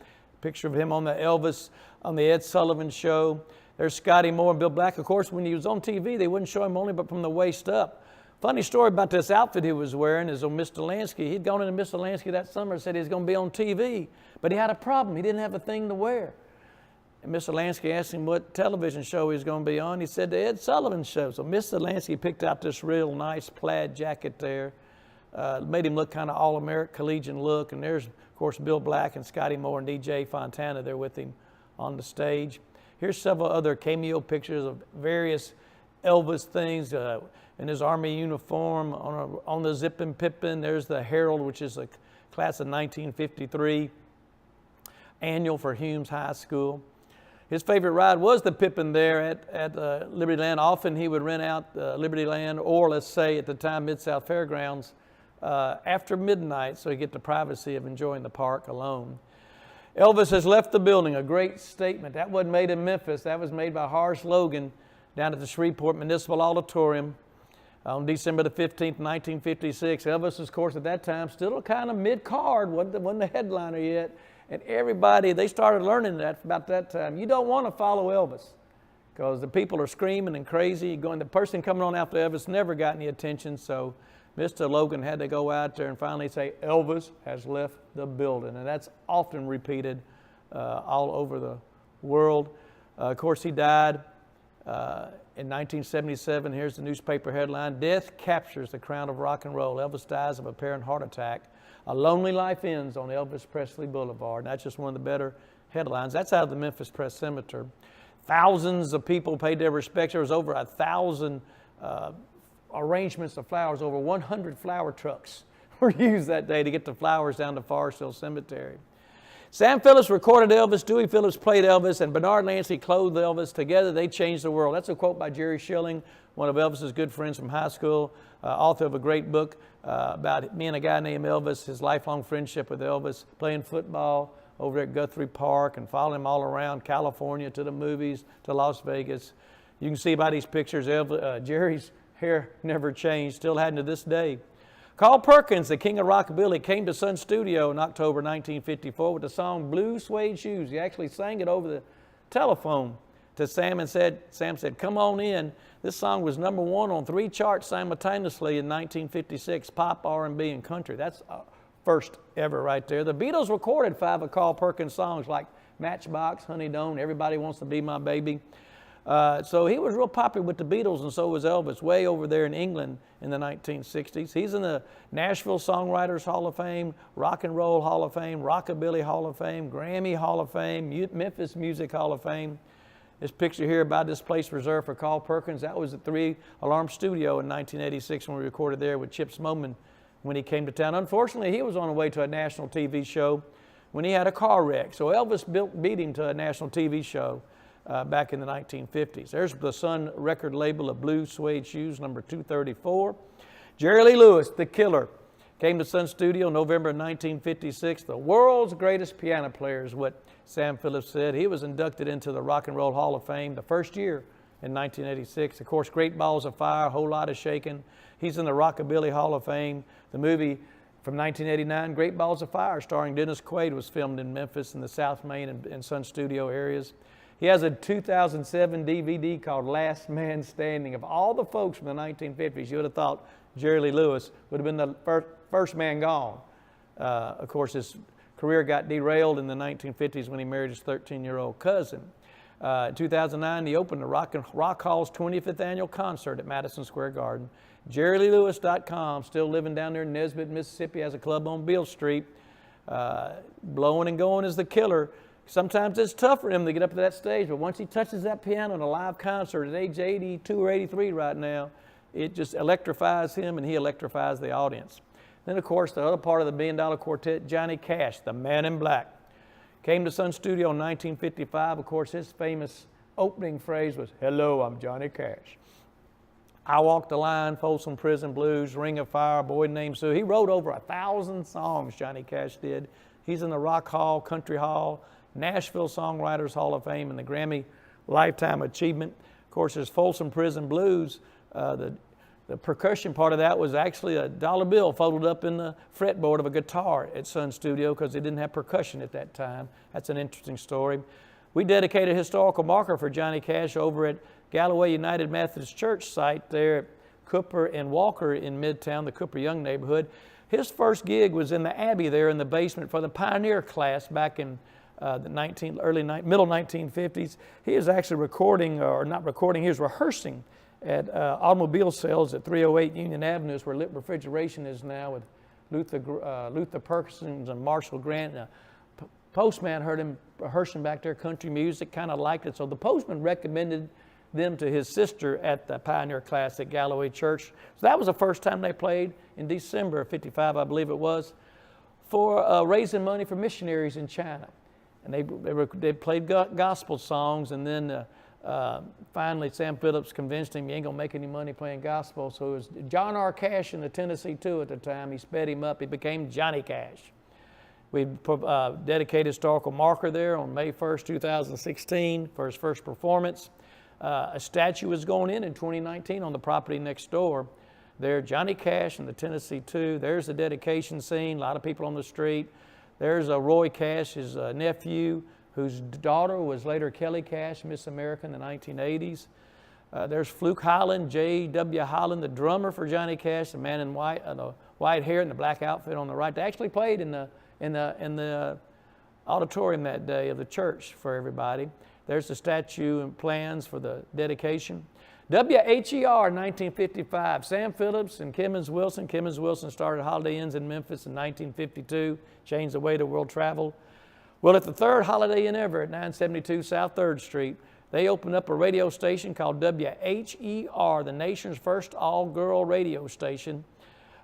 Speaker 2: Picture of him on the Ed Sullivan Show. There's Scotty Moore and Bill Black. Of course, when he was on TV, they wouldn't show him only but from the waist up. Funny story about this outfit he was wearing is on Mr. Lansky. He'd gone into Mr. Lansky that summer and said he was going to be on TV, but he had a problem. He didn't have a thing to wear. And Mr. Lansky asked him what television show he was going to be on. He said the Ed Sullivan Show. So Mr. Lansky picked out this real nice plaid jacket there. Made him look kind of all-American collegian look. And there's, of course, Bill Black and Scotty Moore and DJ Fontana there with him on the stage. Here's several other cameo pictures of various Elvis things in his Army uniform on the Zippin' Pippin. There's the Herald, which is a class of 1953 annual for Humes High School. His favorite ride was the Pippin there at Liberty Land. Often he would rent out Liberty Land, or let's say at the time Mid-South Fairgrounds, after midnight so he get the privacy of enjoying the park alone. Elvis has left the building, a great statement. That wasn't made in Memphis. That was made by Horace Logan down at the Shreveport Municipal Auditorium on December the 15th, 1956. Elvis, of course, at that time, still kind of mid-card, wasn't the headliner yet. And everybody, they started learning that about that time. You don't want to follow Elvis because the people are screaming and crazy. The person coming on after Elvis never got any attention, so Mr. Logan had to go out there and finally say, Elvis has left the building. And that's often repeated all over the world. Of course, he died in 1977. Here's the newspaper headline: Death captures the crown of rock and roll. Elvis dies of apparent heart attack. A lonely life ends on Elvis Presley Boulevard. And that's just one of the better headlines. That's out of the Memphis Press Cemetery. Thousands of people paid their respects. There was over 1,000 arrangements of flowers. Over 100 flower trucks were used that day to get the flowers down to Forest Hill Cemetery. Sam Phillips recorded Elvis, Dewey Phillips played Elvis, and Bernard Lansky clothed Elvis. Together they changed the world. That's a quote by Jerry Schilling, one of Elvis's good friends from high school, author of a great book about me and a guy named Elvis, his lifelong friendship with Elvis, playing football over at Guthrie Park and following him all around California to the movies, to Las Vegas. You can see by these pictures, Jerry's hair never changed, still hadn't to this day. Carl Perkins, the king of rockabilly, came to Sun Studio in October 1954 with the song Blue Suede Shoes. He actually sang it over the telephone to Sam and Sam said, come on in. This song was number 1 on 3 charts simultaneously in 1956, pop, R&B, and country. That's first ever right there. The Beatles recorded 5 of Carl Perkins' songs like Matchbox, Honey Don't, Everybody Wants to Be My Baby. So he was real popular with the Beatles, and so was Elvis, way over there in England in the 1960s. He's in the Nashville Songwriters Hall of Fame, Rock and Roll Hall of Fame, Rockabilly Hall of Fame, Grammy Hall of Fame, Memphis Music Hall of Fame. This picture here about this place reserved for Carl Perkins, that was at 3 Alarm Studio in 1986 when we recorded there with Chip Moman when he came to town. Unfortunately, he was on the way to a national TV show when he had a car wreck. So Elvis beat him to a national TV show back in the 1950s. There's the Sun record label of Blue Suede Shoes, number 234. Jerry Lee Lewis, the Killer, came to Sun Studio November 1956. The world's greatest piano player is what Sam Phillips said. He was inducted into the Rock and Roll Hall of Fame the first year in 1986. Of course, Great Balls of Fire, a whole lot of shaking. He's in the Rockabilly Hall of Fame. The movie from 1989, Great Balls of Fire, starring Dennis Quaid, was filmed in Memphis in the South Main and Sun Studio areas. He has a 2007 DVD called Last Man Standing. Of all the folks from the 1950s, you would have thought Jerry Lee Lewis would have been the first man gone. Of course, his career got derailed in the 1950s when he married his 13-year-old cousin. In 2009, he opened the Rock Hall's 25th annual concert at Madison Square Garden. JerryLeeLewis.com, still living down there in Nesbitt, Mississippi, has a club on Beale Street. Blowing and going as the Killer. Sometimes it's tough for him to get up to that stage, but once he touches that piano in a live concert at age 82 or 83 right now, it just electrifies him and he electrifies the audience. Then, of course, the other part of the $1 Billion Quartet, Johnny Cash, the Man in Black, came to Sun Studio in 1955. Of course, his famous opening phrase was, "Hello, I'm Johnny Cash." I Walk the Line, Folsom Prison Blues, Ring of Fire, Boy Named Sue. He wrote over 1,000 songs, Johnny Cash did. He's in the Rock Hall, Country Hall, Nashville Songwriters Hall of Fame, and the Grammy Lifetime Achievement. Of course, there's Folsom Prison Blues. The percussion part of that was actually a dollar bill folded up in the fretboard of a guitar at Sun Studio because they didn't have percussion at that time. That's an interesting story. We dedicated a historical marker for Johnny Cash over at Galloway United Methodist Church site there at Cooper and Walker in Midtown, the Cooper Young neighborhood. His first gig was in the Abbey there in the basement for the Pioneer class back in middle 1950s. He was actually recording, or not recording, he was rehearsing at automobile sales at 308 Union Avenue, where Lit Refrigeration is now, with Luther Perkins and Marshall Grant. Postman heard him rehearsing back there country music, kind of liked it, so the postman recommended them to his sister at the Pioneer class at Galloway Church. So that was the first time they played in December of '55, I believe it was, for raising money for missionaries in China. And they played gospel songs, and then finally Sam Phillips convinced him, you ain't gonna make any money playing gospel. So it was John R. Cash in the Tennessee 2 at the time. He sped him up. He became Johnny Cash. We dedicated a historical marker there on May 1st, 2016 for his first performance. A statue was going in 2019 on the property next door. There, Johnny Cash in the Tennessee 2. There's the dedication scene, a lot of people on the street. There's Roy Cash, his nephew, whose daughter was later Kelly Cash, Miss America in the 1980s. There's Fluke Holland, J.W. Holland, the drummer for Johnny Cash, the man in white, the white hair and the black outfit on the right. They actually played in the auditorium that day of the church for everybody. There's the statue and plans for the dedication. WHER 1955, Sam Phillips and Kimmons Wilson. Kimmons Wilson started Holiday Inns in Memphis in 1952, changed the way the world traveled. Well, at the third Holiday Inn ever at 972 South 3rd Street, they opened up a radio station called WHER, the nation's first all-girl radio station,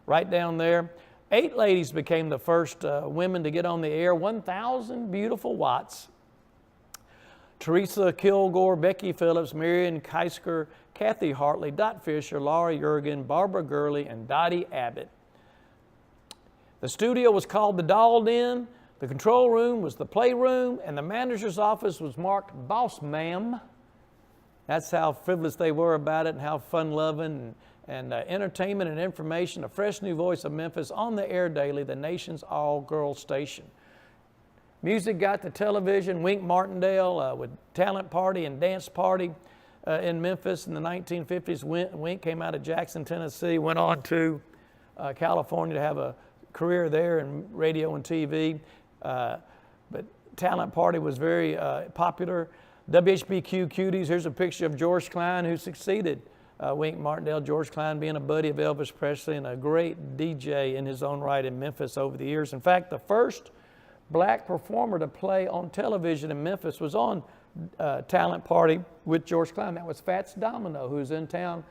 Speaker 2: right down there. 8 ladies became the first women to get on the air, 1,000 beautiful watts. Teresa Kilgore, Becky Phillips, Marion Keisker, Kathy Hartley, Dot Fisher, Laura Jurgen, Barbara Gurley, and Dottie Abbott. The studio was called the Doll Den, the control room was the playroom, and the manager's office was marked Boss Ma'am. That's how frivolous they were about it and how fun-loving and entertainment and information, a fresh new voice of Memphis on the air daily, the nation's all-girls station. Music got to television. Wink Martindale with Talent Party and Dance Party in Memphis in the 1950s. Wink came out of Jackson, Tennessee, went on to California to have a career there in radio and TV. But Talent Party was very popular. WHBQ Cuties, here's a picture of George Klein, who succeeded Wink Martindale. George Klein being a buddy of Elvis Presley and a great DJ in his own right in Memphis over the years. In fact, the first black performer to play on television in Memphis was on Talent Party with George Klein. That was Fats Domino, who was in town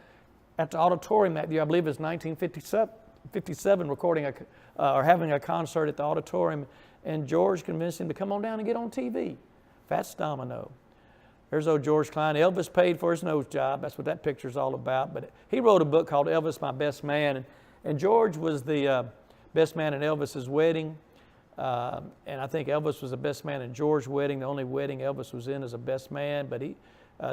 Speaker 2: at the auditorium that year. I believe it was 1957, recording or having a concert at the auditorium. And George convinced him to come on down and get on TV. Fats Domino. There's old George Klein. Elvis paid for his nose job. That's what that picture's all about. But he wrote a book called Elvis, My Best Man. And George was the best man at Elvis's wedding. And I think Elvis was the best man at George's wedding, the only wedding Elvis was in as a best man. But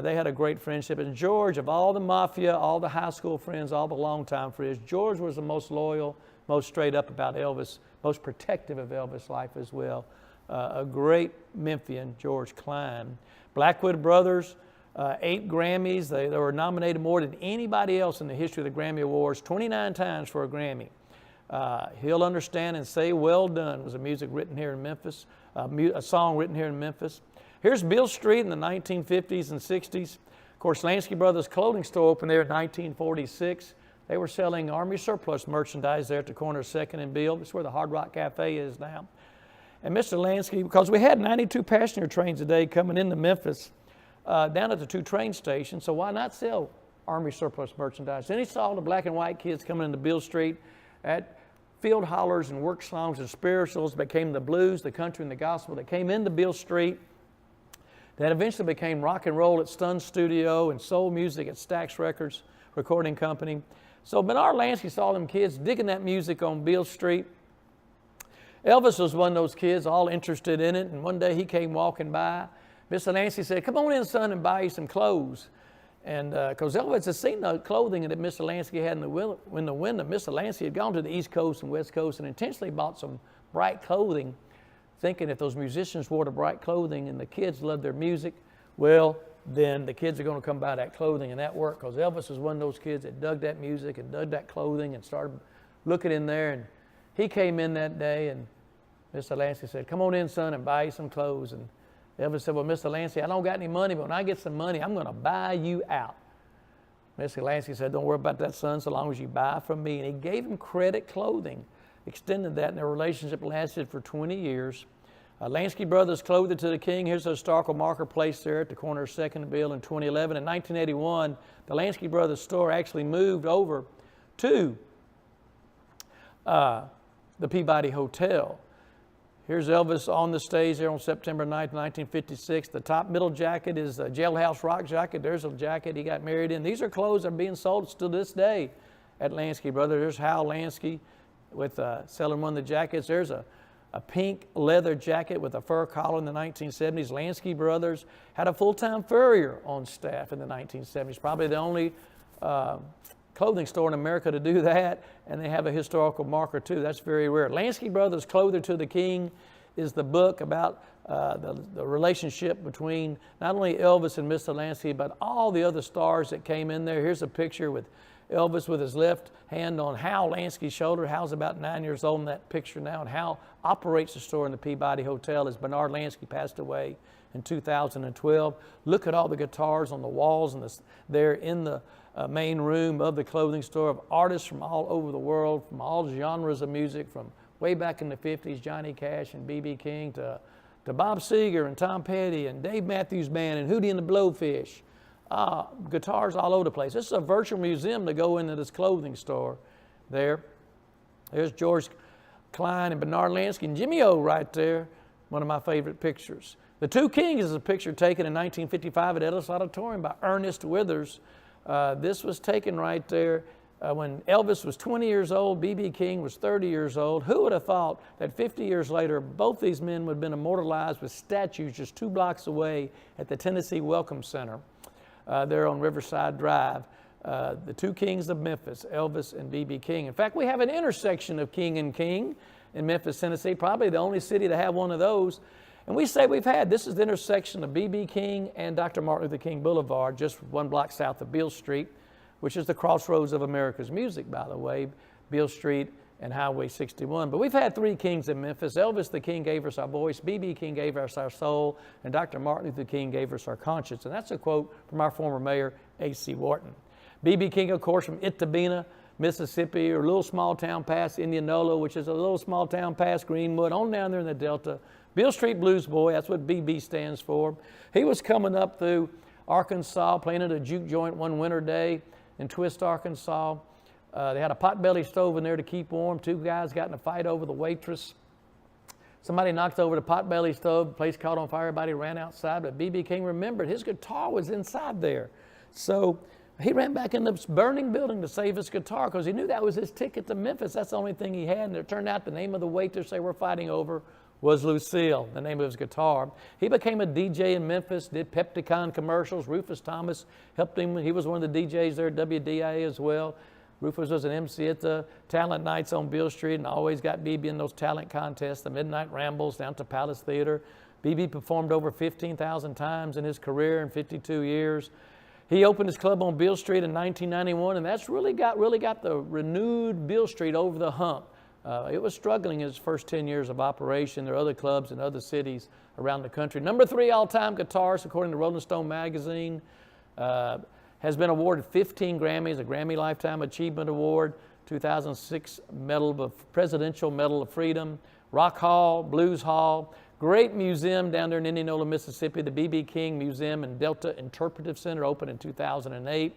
Speaker 2: they had a great friendship. And George, of all the mafia, all the high school friends, all the longtime friends, George was the most loyal, most straight up about Elvis, most protective of Elvis' life as well. A great Memphian, George Klein. Blackwood Brothers, 8 Grammys. They were nominated more than anybody else in the history of the Grammy Awards, 29 times for a Grammy. He'll Understand and Say Well Done was a music written here in Memphis, a song written here in Memphis. Here's Beale Street in the 1950s and 60s. Of course, Lansky Brothers Clothing Store opened there in 1946. They were selling Army surplus merchandise there at the corner of 2nd and Beale. That's where the Hard Rock Cafe is now. And Mr. Lansky, because we had 92 passenger trains a day coming into Memphis down at the 2 train stations, so why not sell Army surplus merchandise? Then he saw the black and white kids coming into Beale Street at field hollers and work songs and spirituals became the blues, the country, and the gospel that came into Beale Street. That eventually became rock and roll at Stun Studio and soul music at STAX Records Recording Company. So Bernard Lansky saw them kids digging that music on Beale Street. Elvis was one of those kids all interested in it, and one day he came walking by. Mr. Lansky said, "Come on in, son, and buy you some clothes." And because Elvis had seen the clothing that Mr. Lansky had in the window, Mr. Lansky had gone to the East Coast and West Coast and intentionally bought some bright clothing, thinking if those musicians wore the bright clothing and the kids loved their music, well, then the kids are going to come buy that clothing, and that worked because Elvis was one of those kids that dug that music and dug that clothing and started looking in there. And he came in that day, and Mr. Lansky said, "Come on in, son, and buy you some clothes." And Elvis said, "Well, Mr. Lansky, I don't got any money, but when I get some money, I'm going to buy you out." Mr. Lansky said, "Don't worry about that, son, so long as you buy from me." And he gave him credit clothing, extended that, and their relationship lasted for 20 years. Lansky Brothers Clothier to the King. Here's a historical marker placed there at the corner of 2nd and Beale in 2011. In 1981, the Lansky Brothers store actually moved over to the Peabody Hotel. Here's Elvis on the stage there on September 9th, 1956. The top middle jacket is a Jailhouse Rock jacket. There's a jacket he got married in. These are clothes that are being sold still this day at Lansky Brothers. There's Hal Lansky with selling one of the jackets. There's a pink leather jacket with a fur collar in the 1970s. Lansky Brothers had a full-time furrier on staff in the 1970s. Probably the only clothing store in America to do that, and they have a historical marker too. That's very rare. Lansky Brothers Clothier to the King is the book about the relationship between not only Elvis and Mr. Lansky, but all the other stars that came in there. Here's a picture with Elvis with his left hand on Hal Lansky's shoulder. Hal's about 9 years old in that picture now, and Hal operates the store in the Peabody Hotel as Bernard Lansky passed away in 2012. Look at all the guitars on the walls and there in the main room of the clothing store of artists from all over the world, from all genres of music, from way back in the 50s, Johnny Cash and B.B. King, to Bob Seger and Tom Petty and Dave Matthews Band and Hootie and the Blowfish. Guitars all over the place. This is a virtual museum to go into this clothing store there. There's George Klein and Bernard Lansky and Jimmy Ogle right there, one of my favorite pictures. The Two Kings is a picture taken in 1955 at Ellis Auditorium by Ernest Withers. This was taken right there when Elvis was 20 years old, B.B. King was 30 years old. Who would have thought that 50 years later, both these men would have been immortalized with statues just 2 blocks away at the Tennessee Welcome Center there on Riverside Drive. The Two Kings of Memphis, Elvis and B.B. King. In fact, we have an intersection of King and King in Memphis, Tennessee, probably the only city to have one of those. And we say this is the intersection of B.B. King and Dr. Martin Luther King Boulevard, just 1 block south of Beale Street, which is the crossroads of America's music, by the way, Beale Street and Highway 61. But we've had 3 kings in Memphis. Elvis the King gave us our voice, B.B. King gave us our soul, and Dr. Martin Luther King gave us our conscience. And that's a quote from our former mayor, A.C. Wharton. B.B. King, of course, from Itabena, Mississippi, or a little small town past Indianola, which is a little small town past Greenwood, on down there in the Delta. Beale Street Blues Boy, that's what B.B. stands for. He was coming up through Arkansas, playing at a juke joint one winter day in Twist, Arkansas. They had a potbelly stove in there to keep warm. 2 guys got in a fight over the waitress. Somebody knocked over the potbelly stove, the place caught on fire, everybody ran outside, but B.B. King remembered his guitar was inside there. So he ran back in this burning building to save his guitar because he knew that was his ticket to Memphis. That's the only thing he had. And it turned out the name of the waitress they were fighting over was Lucille, the name of his guitar. He became a DJ in Memphis, did Pepticon commercials. Rufus Thomas helped him. He was one of the DJs there at WDIA as well. Rufus was an MC at the talent nights on Beale Street and always got BB in those talent contests, the Midnight Rambles down to Palace Theater. BB performed over 15,000 times in his career in 52 years. He opened his club on Beale Street in 1991, and that's really got the renewed Beale Street over the hump. It was struggling in its first 10 years of operation. There are other clubs in other cities around the country. Number 3 all-time guitarist, according to Rolling Stone magazine, has been awarded 15 Grammys, a Grammy Lifetime Achievement Award, 2006 Presidential Medal of Freedom, Rock Hall, Blues Hall, great museum down there in Indianola, Mississippi, the B.B. King Museum and Delta Interpretive Center, opened in 2008.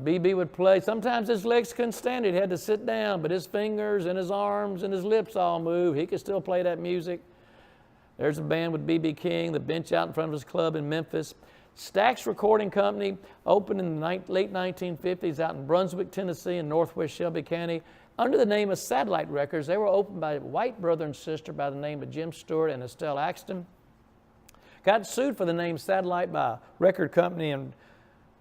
Speaker 2: B.B. would play. Sometimes his legs couldn't stand it. He had to sit down, but his fingers and his arms and his lips all moved. He could still play that music. There's a band with B.B. King, the bench out in front of his club in Memphis. STAX Recording Company opened in the late 1950s out in Brunswick, Tennessee in northwest Shelby County under the name of Satellite Records. They were opened by a white brother and sister by the name of Jim Stewart and Estelle Axton. Got sued for the name Satellite by a record company in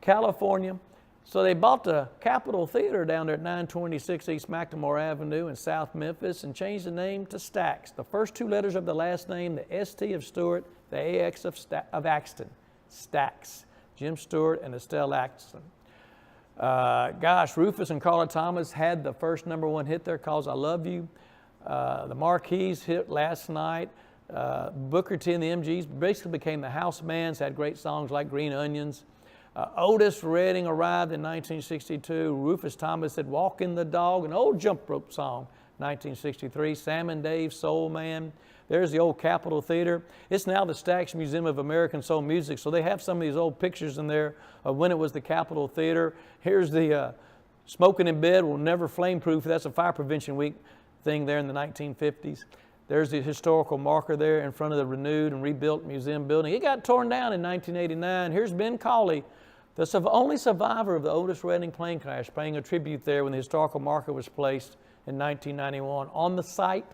Speaker 2: California. So they bought the Capitol Theater down there at 926 East McLemore Avenue in South Memphis and changed the name to STAX. The first 2 letters of the last name, the ST of Stewart, the AX of Axton. STAX. Jim Stewart and Estelle Axton. Rufus and Carla Thomas had the first #1 hit there, Cause I Love You. The Marquis hit last night. Booker T and the MGs basically became the house bands, had great songs like Green Onions. Otis Redding arrived in 1962. Rufus Thomas had Walking the Dog, an old jump rope song, 1963. Sam and Dave, Soul Man. There's the old Capitol Theater. It's now the STAX Museum of American Soul Music, so they have some of these old pictures in there of when it was the Capitol Theater. Here's the Smoking in Bed Will Never Flame Proof. That's a Fire Prevention Week thing there in the 1950s. There's the historical marker there in front of the renewed and rebuilt museum building. It got torn down in 1989. Here's Ben Cawley, the only survivor of the Otis Redding plane crash, paying a tribute there when the historical marker was placed in 1991. On the site,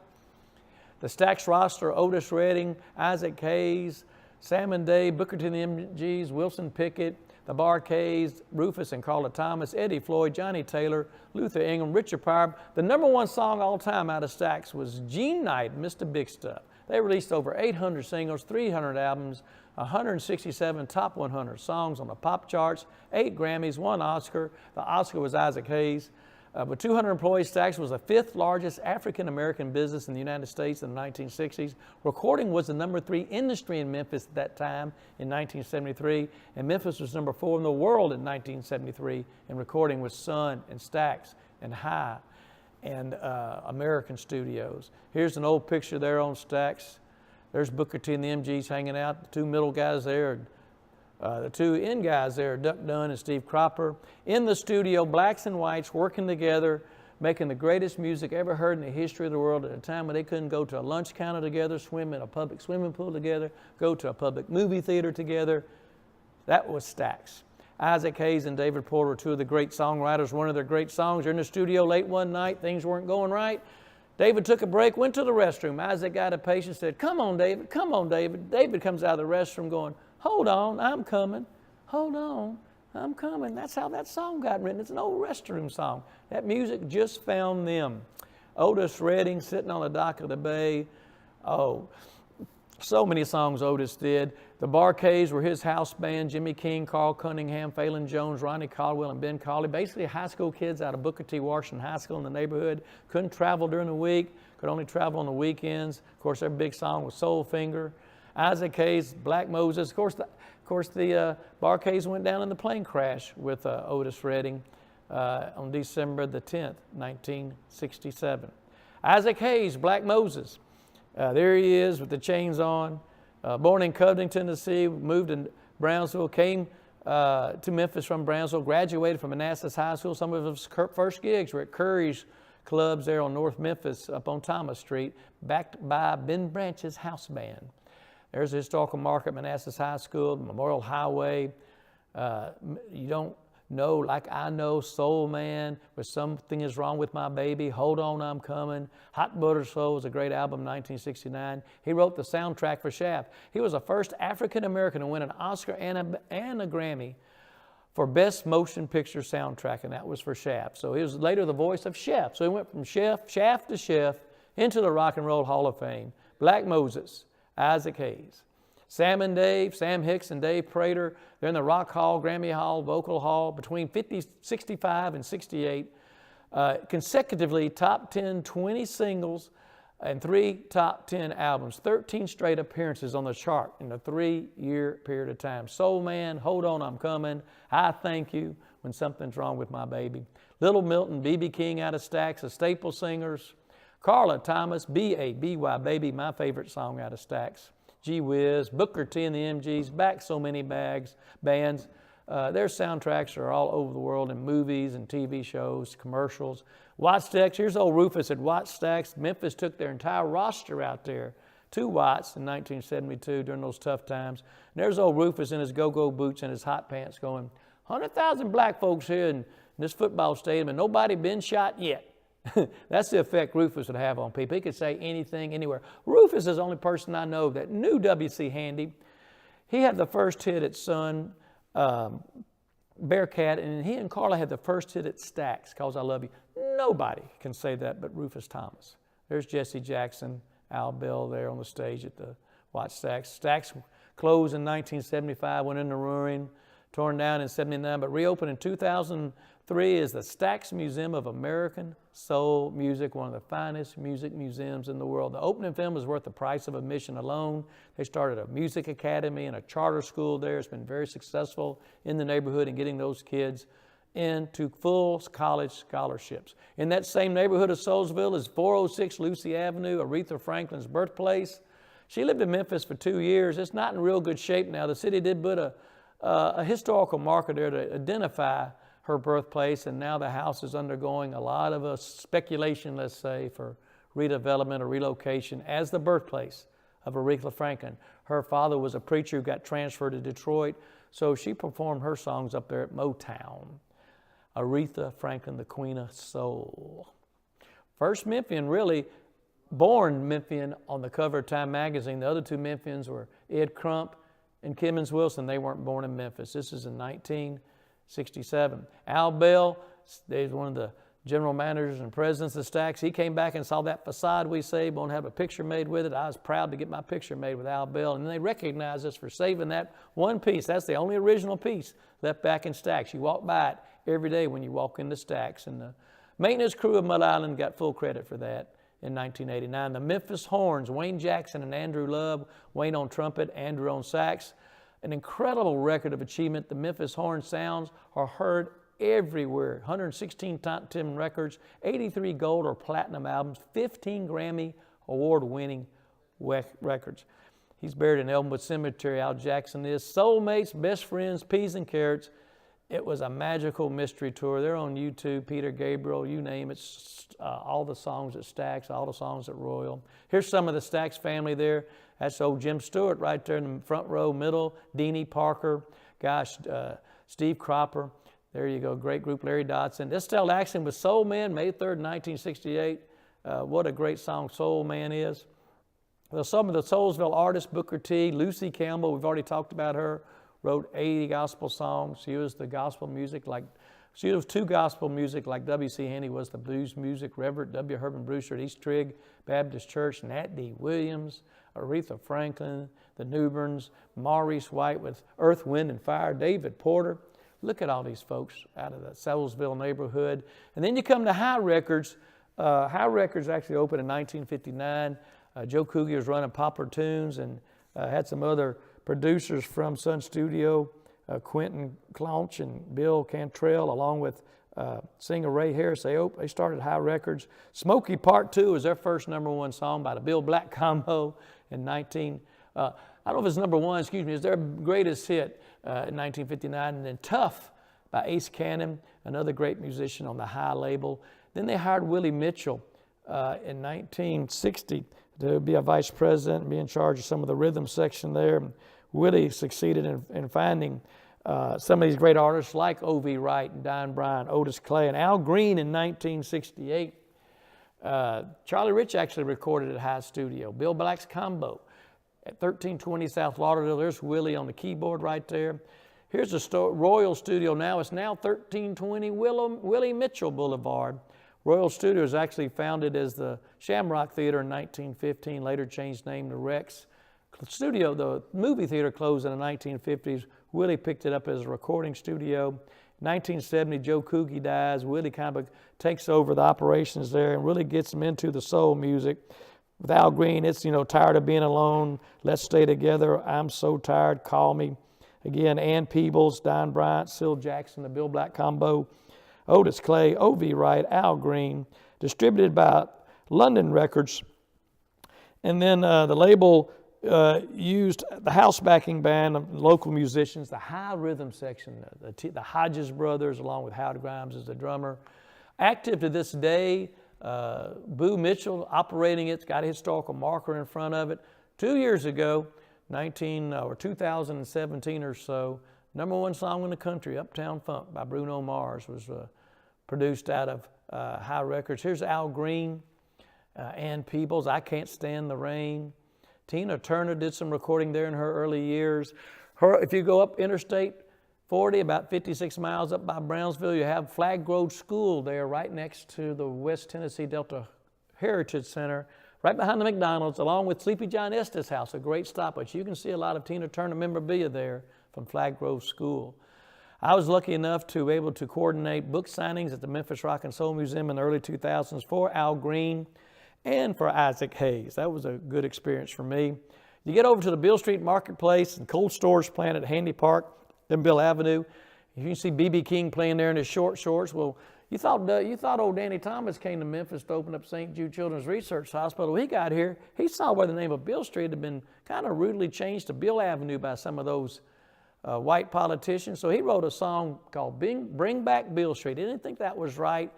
Speaker 2: the STAX roster, Otis Redding, Isaac Hayes, Sam and Dave, Booker T and the MGs, Wilson Pickett, the Barkays, Rufus and Carla Thomas, Eddie Floyd, Johnny Taylor, Luther Ingram, Richard Pryor. The #1 song all time out of STAX was Gene Knight, Mr. Big Stuff. They released over 800 singles, 300 albums, 167 top 100 songs on the pop charts, 8 Grammys, 1 Oscar. The Oscar was Isaac Hayes. With 200 employees, STAX was the 5th largest African-American business in the United States in the 1960s. Recording was the #3 industry in Memphis at that time in 1973, and Memphis was #4 in the world in 1973 in recording with Sun and STAX and High and American Studios. Here's an old picture there on STAX. There's Booker T and the MGs hanging out. The 2 middle guys there, the 2 end guys there, Duck Dunn and Steve Cropper. In the studio, blacks and whites working together, making the greatest music ever heard in the history of the world at a time when they couldn't go to a lunch counter together, swim in a public swimming pool together, go to a public movie theater together. That was STAX. Isaac Hayes and David Porter were two of the great songwriters. One of their great songs, they're in the studio late one night, things weren't going right. David took a break, went to the restroom. Isaac got impatient and said, "Come on, David, come on, David." David comes out of the restroom going, "Hold on, I'm coming. Hold on, I'm coming." That's how that song got written. It's an old restroom song. That music just found them. Otis Redding, Sitting on the Dock of the Bay. Oh, so many songs Otis did. The Barkays were his house band. Jimmy King, Carl Cunningham, Phelan Jones, Ronnie Caldwell, and Ben Cawley. Basically high school kids out of Booker T. Washington High School in the neighborhood. Couldn't travel during the week, could only travel on the weekends. Of course, their big song was Soul Finger. Isaac Hayes, Black Moses. Of course, the Barkays went down in the plane crash with Otis Redding on December the 10th, 1967. Isaac Hayes, Black Moses. There he is with the chains on. Born in Covington, Tennessee, moved to Brownsville, came to Memphis from Brownsville, graduated from Manassas High School. Some of his first gigs were at Curry's clubs there on North Memphis up on Thomas Street, backed by Ben Branch's house band. There's the historical marker at Manassas High School, Memorial Highway. You don't know like I know, Soul Man, with Something Is Wrong with My Baby, Hold On, I'm Coming. Hot Butter Soul was a great album, 1969. He wrote the soundtrack for Shaft. He was the first African American to win an Oscar and a Grammy for Best Motion Picture Soundtrack, and that was for Shaft. So he was later the voice of Shaft. So he went from Shaft to Chef into the Rock and Roll Hall of Fame. Black Moses, Isaac Hayes. Sam Hicks and Dave Prater, they're in the Rock Hall, Grammy Hall, Vocal Hall between 65 and 68. Consecutively top 10, 20 singles, and 3 top 10 albums. 13 straight appearances on the chart in a 3-year period of time. Soul Man, Hold On, I'm Coming. I Thank You, When Something's Wrong with My Baby. Little Milton, B.B. King out of STAX, the staple singers. Carla Thomas, B.A.B.Y. Baby, my favorite song out of STAX. Gee Whiz, Booker T and the MGs, back so many bands. Their soundtracks are all over the world in movies and TV shows, commercials. Watts STAX, here's old Rufus at Watts STAX. Memphis took their entire roster out there to Watts in 1972 during those tough times. And there's old Rufus in his go-go boots and his hot pants going, 100,000 black folks here in this football stadium and nobody been shot yet. That's the effect Rufus would have on people. He could say anything, anywhere. Rufus is the only person I know that knew W.C. Handy. He had the first hit at Sun, Bearcat, and he and Carla had the first hit at STAX, Cause I Love You. Nobody can say that but Rufus Thomas. There's Jesse Jackson, Al Bell there on the stage at the Watts STAX. STAX closed in 1975, went into ruin, torn down in 79, but reopened in 2003 as the STAX Museum of American Soul Music, one of the finest music museums in the world. The opening film is worth the price of admission alone. They started a music academy and a charter school there. It's been very successful in the neighborhood in getting those kids into full college scholarships. In that same neighborhood of Soulsville is 406 Lucy Avenue, Aretha Franklin's birthplace. She lived in Memphis for 2 years. It's not in real good shape now. The city did put a historical marker there to identify her birthplace, and now the house is undergoing a lot of speculation, let's say, for redevelopment or relocation as the birthplace of Aretha Franklin. Her father was a preacher who got transferred to Detroit, so she performed her songs up there at Motown. Aretha Franklin, the Queen of Soul. First Memphian, really born Memphian on the cover of Time magazine. The other two Memphians were Ed Crump and Kimmons Wilson. They weren't born in Memphis. This is in 1967. Al Bell, he's one of the general managers and presidents of STAX. He came back and saw that facade we saved, won't have a picture made with it. I was proud to get my picture made with Al Bell. And they recognized us for saving that one piece. That's the only original piece left back in STAX. You walk by it every day when you walk into STAX. And the maintenance crew of Mud Island got full credit for that in 1989. The Memphis Horns, Wayne Jackson and Andrew Love, Wayne on trumpet, Andrew on sax. An incredible record of achievement. The Memphis Horn sounds are heard everywhere. 116 top 10 records, 83 gold or platinum albums, 15 Grammy award-winning records. He's buried in Elmwood Cemetery. Al Jackson is. Soulmates, best friends, peas and carrots. It was a magical mystery tour. They're on YouTube, Peter Gabriel, you name it, all the songs at STAX, all the songs at Royal. Here's some of the STAX family there. That's old Jim Stewart right there in the front row, middle, Deanie Parker, gosh, Steve Cropper. There you go, great group, Larry Dodson. Estelle Axton with Soul Man, May 3rd, 1968. What a great song Soul Man is. Well, some of the Soulsville artists, Booker T, Lucy Campbell, we've already talked about her, wrote 80 gospel songs. She was the gospel music she was two gospel music like W.C. Haney was the blues music, Reverend W. Herman Brewster at East Trigg Baptist Church, Nat D. Williams, Aretha Franklin, the Newburns, Maurice White with Earth, Wind, and Fire, David Porter. Look at all these folks out of the Soulsville neighborhood. And then you come to High Records. High Records actually opened in 1959. Joe Coogee was running Poplar Tunes and had some other producers from Sun Studio, Quentin Claunch and Bill Cantrell, along with singer Ray Harris. They started High Records. Smokey Part 2 was their first #1 song by the Bill Black Combo in I don't know if it's #1, it's their greatest hit in 1959. And then Tough by Ace Cannon, another great musician on the High label. Then they hired Willie Mitchell in 1960 to be a vice president and be in charge of some of the rhythm section there. Willie succeeded in finding some of these great artists like O.V. Wright and Don Bryan, Otis Clay, and Al Green in 1968. Charlie Rich actually recorded at High Studio. Bill Black's Combo at 1320 South Lauderdale. There's Willie on the keyboard right there. Here's the Royal Studio now. It's now 1320 Willie Mitchell Boulevard. Royal Studio was actually founded as the Shamrock Theater in 1915, later changed name to Rex. The movie theater closed in the 1950s. Willie picked it up as a recording studio. 1970, Joe Coogee dies. Willie kind of takes over the operations there and really gets them into the soul music. With Al Green, it's, Tired of Being Alone, Let's Stay Together, I'm So Tired, Call Me. Again, Ann Peebles, Don Bryant, Syl Jackson, the Bill Black Combo, Otis Clay, O.V. Wright, Al Green, distributed by London Records. And then the label used the house backing band of local musicians, the high rhythm section, the Hodges brothers, along with Howard Grimes as the drummer. Active to this day, Boo Mitchell operating it's got a historical marker in front of it. 2 years ago, 2017 or so, #1 song in the country, Uptown Funk by Bruno Mars, was produced out of High Records. Here's Al Green, Ann Peebles, I Can't Stand the Rain. Tina Turner did some recording there in her early years. If you go up Interstate 40, about 56 miles up by Brownsville, you have Flag Road School there right next to the West Tennessee Delta Heritage Center, right behind the McDonald's, along with Sleepy John Estes House, a great stoppage. You can see a lot of Tina Turner memorabilia there from Flag Grove School. I was lucky enough to be able to coordinate book signings at the Memphis Rock and Soul Museum in the early 2000s for Al Green and for Isaac Hayes. That was a good experience for me. You get over to the Beale Street Marketplace and Cold Storage Plant at Handy Park, then Bill Avenue. You can see B.B. King playing there in his short shorts. Well, you thought old Danny Thomas came to Memphis to open up St. Jude Children's Research Hospital. When he got here, he saw where the name of Beale Street had been kind of rudely changed to Bill Avenue by some of those white politicians. So he wrote a song called Bring Back Beale Street. He didn't think that was right,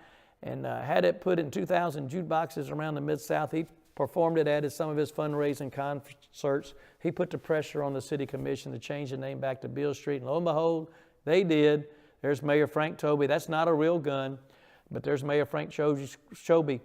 Speaker 2: and had it put in 2,000 jukeboxes around the Mid-South. He performed it at some of his fundraising concerts. He put the pressure on the city commission to change the name back to Beale Street, and lo and behold, they did. There's Mayor Frank Toby. That's not a real gun, but there's Mayor Frank Toby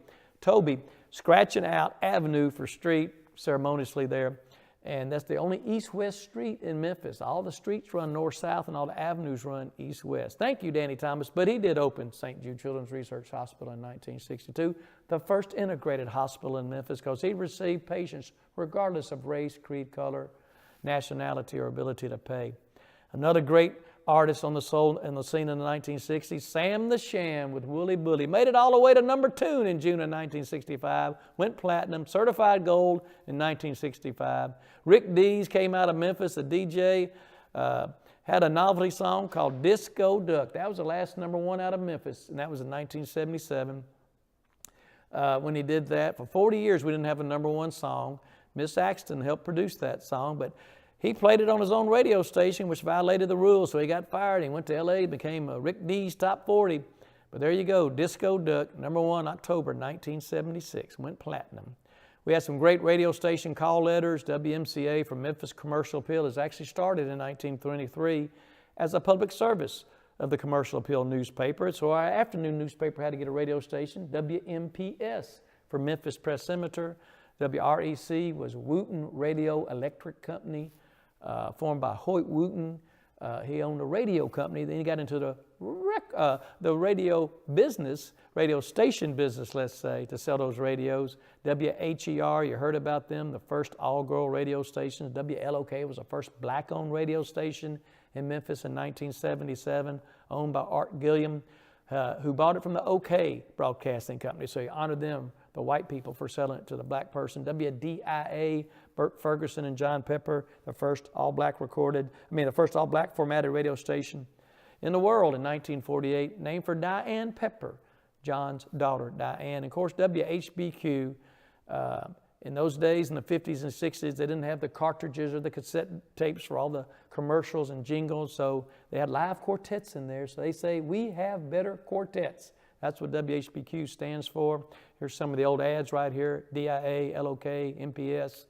Speaker 2: scratching out avenue for street ceremoniously there. And that's the only east-west street in Memphis. All the streets run north-south and all the avenues run east-west. Thank you, Danny Thomas. But he did open St. Jude Children's Research Hospital in 1962, the first integrated hospital in Memphis, because he received patients regardless of race, creed, color, nationality, or ability to pay. Another great artist on the soul and the scene in the 1960s, Sam the Sham with Wooly Bully. Made it all the way to #2 in June of 1965. Went platinum, certified gold in 1965. Rick Dees came out of Memphis, a DJ, had a novelty song called Disco Duck. That was the last #1 out of Memphis, and that was in 1977. When he did that, for 40 years we didn't have a #1 song. Miss Axton helped produce that song, but He played it on his own radio station, which violated the rules, so he got fired. He went to L.A., became Rick D's Top 40. But there you go, Disco Duck, #1, October 1976, went platinum. We had some great radio station call letters. WMCA from Memphis Commercial Appeal is actually started in 1923 as a public service of the Commercial Appeal newspaper. So our afternoon newspaper had to get a radio station. WMPS for Memphis Press Scimitar. WREC was Wooten Radio Electric Company, formed by Hoyt Wooten. He owned a radio company. Then he got into the radio business, radio station business, let's say, to sell those radios. WHER, you heard about them, the first all-girl radio station. WLOK was the first black-owned radio station in Memphis in 1977, owned by Art Gilliam, who bought it from the OK Broadcasting Company. So he honored them, the white people, for selling it to the black person. WDIA, Bert Ferguson and John Pepper, the first all-black formatted radio station in the world in 1948, named for Diane Pepper, John's daughter, Diane. And of course, WHBQ, in those days, in the 50s and 60s, they didn't have the cartridges or the cassette tapes for all the commercials and jingles, so they had live quartets in there. So they say, we have better quartets. That's what WHBQ stands for. Here's some of the old ads right here, DIA, LOK, MPS.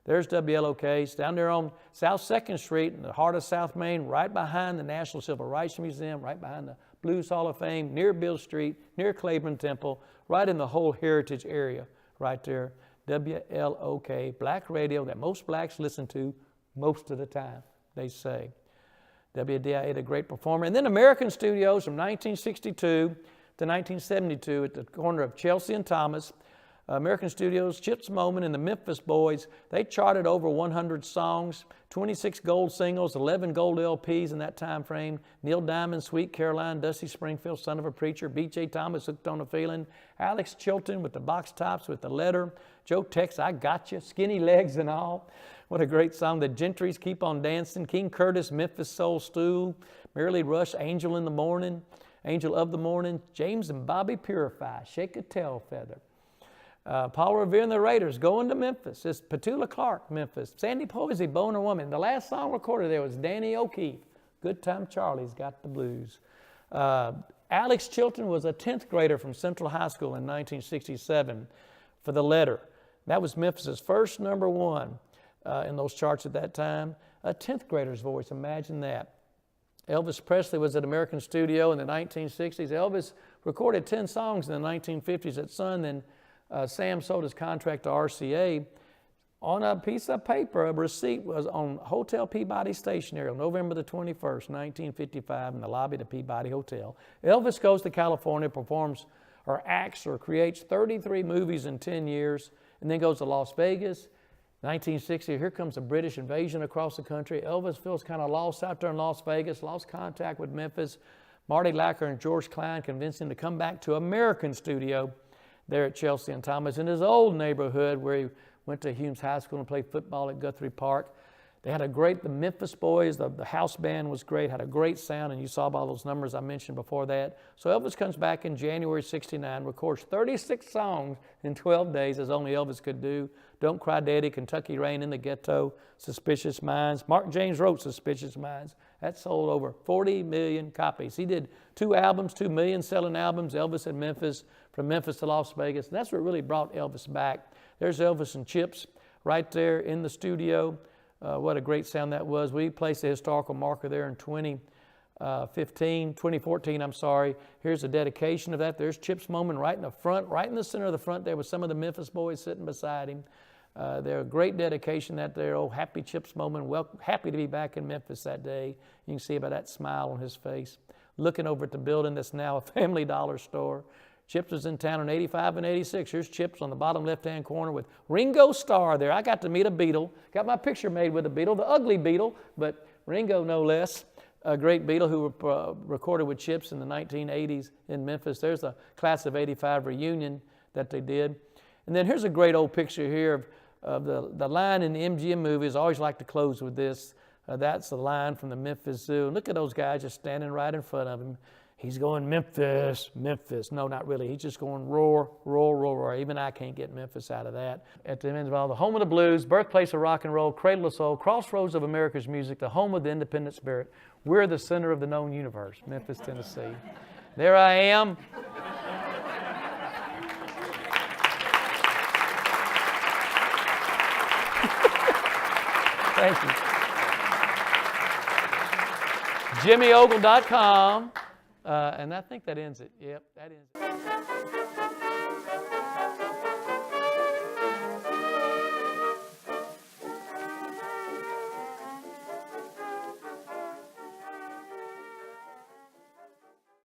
Speaker 2: There's WLOK. It's down there on South 2nd Street in the heart of South Main, right behind the National Civil Rights Museum, right behind the Blues Hall of Fame, near Beale Street, near Claiborne Temple, right in the whole heritage area right there. WLOK, black radio that most blacks listen to most of the time, they say. WDIA, the great performer. And then American Studios from 1962 to 1972 at the corner of Chelsea and Thomas. American Studios, Chips Moman and the Memphis Boys, they charted over 100 songs, 26 gold singles, 11 gold LPs in that time frame. Neil Diamond, Sweet Caroline, Dusty Springfield, Son of a Preacher, B.J. Thomas, Hooked on a Feeling, Alex Chilton with the Box Tops with The Letter, Joe Tex, I Got You, Skinny Legs and All. What a great song. The Gentrys, Keep on Dancing, King Curtis, Memphis Soul Stew, Merrily Rush, Angel of the Morning, James and Bobby Purify, Shake a Tail Feather. Paul Revere and the Raiders, Going to Memphis. It's Petula Clark, Memphis. Sandy Posey, Boner Woman. The last song recorded there was Danny O'Keefe, Good Time Charlie's Got the Blues. Alex Chilton was a 10th grader from Central High School in 1967 for The Letter. That was Memphis's first #1 in those charts at that time. A 10th grader's voice, imagine that. Elvis Presley was at American Studio in the 1960s. Elvis recorded 10 songs in the 1950s at Sun, then Sam sold his contract to RCA. On a piece of paper, a receipt was on Hotel Peabody Stationery on November the 21st, 1955, in the lobby of the Peabody Hotel. Elvis goes to California, performs or acts or creates 33 movies in 10 years, and then goes to Las Vegas. 1960, here comes the British invasion across the country. Elvis feels kind of lost out there in Las Vegas, lost contact with Memphis. Marty Lacker and George Klein convinced him to come back to American Studio there at Chelsea and Thomas in his old neighborhood where he went to Humes High School and played football at Guthrie Park. They had the Memphis Boys, the house band was great, had a great sound, and you saw by those numbers I mentioned before that. So Elvis comes back in January '69, records 36 songs in 12 days, as only Elvis could do. Don't Cry Daddy, Kentucky Rain in the Ghetto, Suspicious Minds. Mark James wrote Suspicious Minds. That sold over 40 million copies. He did 2 albums, 2 million selling albums, Elvis in Memphis, from Memphis to Las Vegas. And that's what really brought Elvis back. There's Elvis and Chips right there in the studio. What a great sound that was. We placed a historical marker there in 2014, I'm sorry. Here's a dedication of that. There's Chips Moman right in the front, right in the center of the front there with some of the Memphis Boys sitting beside him. They're a great dedication that there. Oh, happy Chips Moman. Happy to be back in Memphis that day. You can see by that smile on his face. Looking over at the building that's now a Family Dollar store. Chips was in town in 85 and 86. Here's Chips on the bottom left-hand corner with Ringo Starr there. I got to meet a Beatle. Got my picture made with a Beatle, the ugly Beatle, but Ringo no less. A great Beatle who recorded with Chips in the 1980s in Memphis. There's a class of 85 reunion that they did. And then here's a great old picture here of the line in the MGM movies. I always like to close with this. That's the line from the Memphis Zoo. And look at those guys just standing right in front of him. He's going Memphis, Memphis. No, not really. He's just going roar, roar, roar, roar. Even I can't get Memphis out of that. At the end of all, the home of the blues, birthplace of rock and roll, cradle of soul, crossroads of America's music, the home of the independent spirit. We're the center of the known universe, Memphis, Tennessee. There I am. Thank you. JimmyOgle.com. And I think that ends it. Yep, that ends it.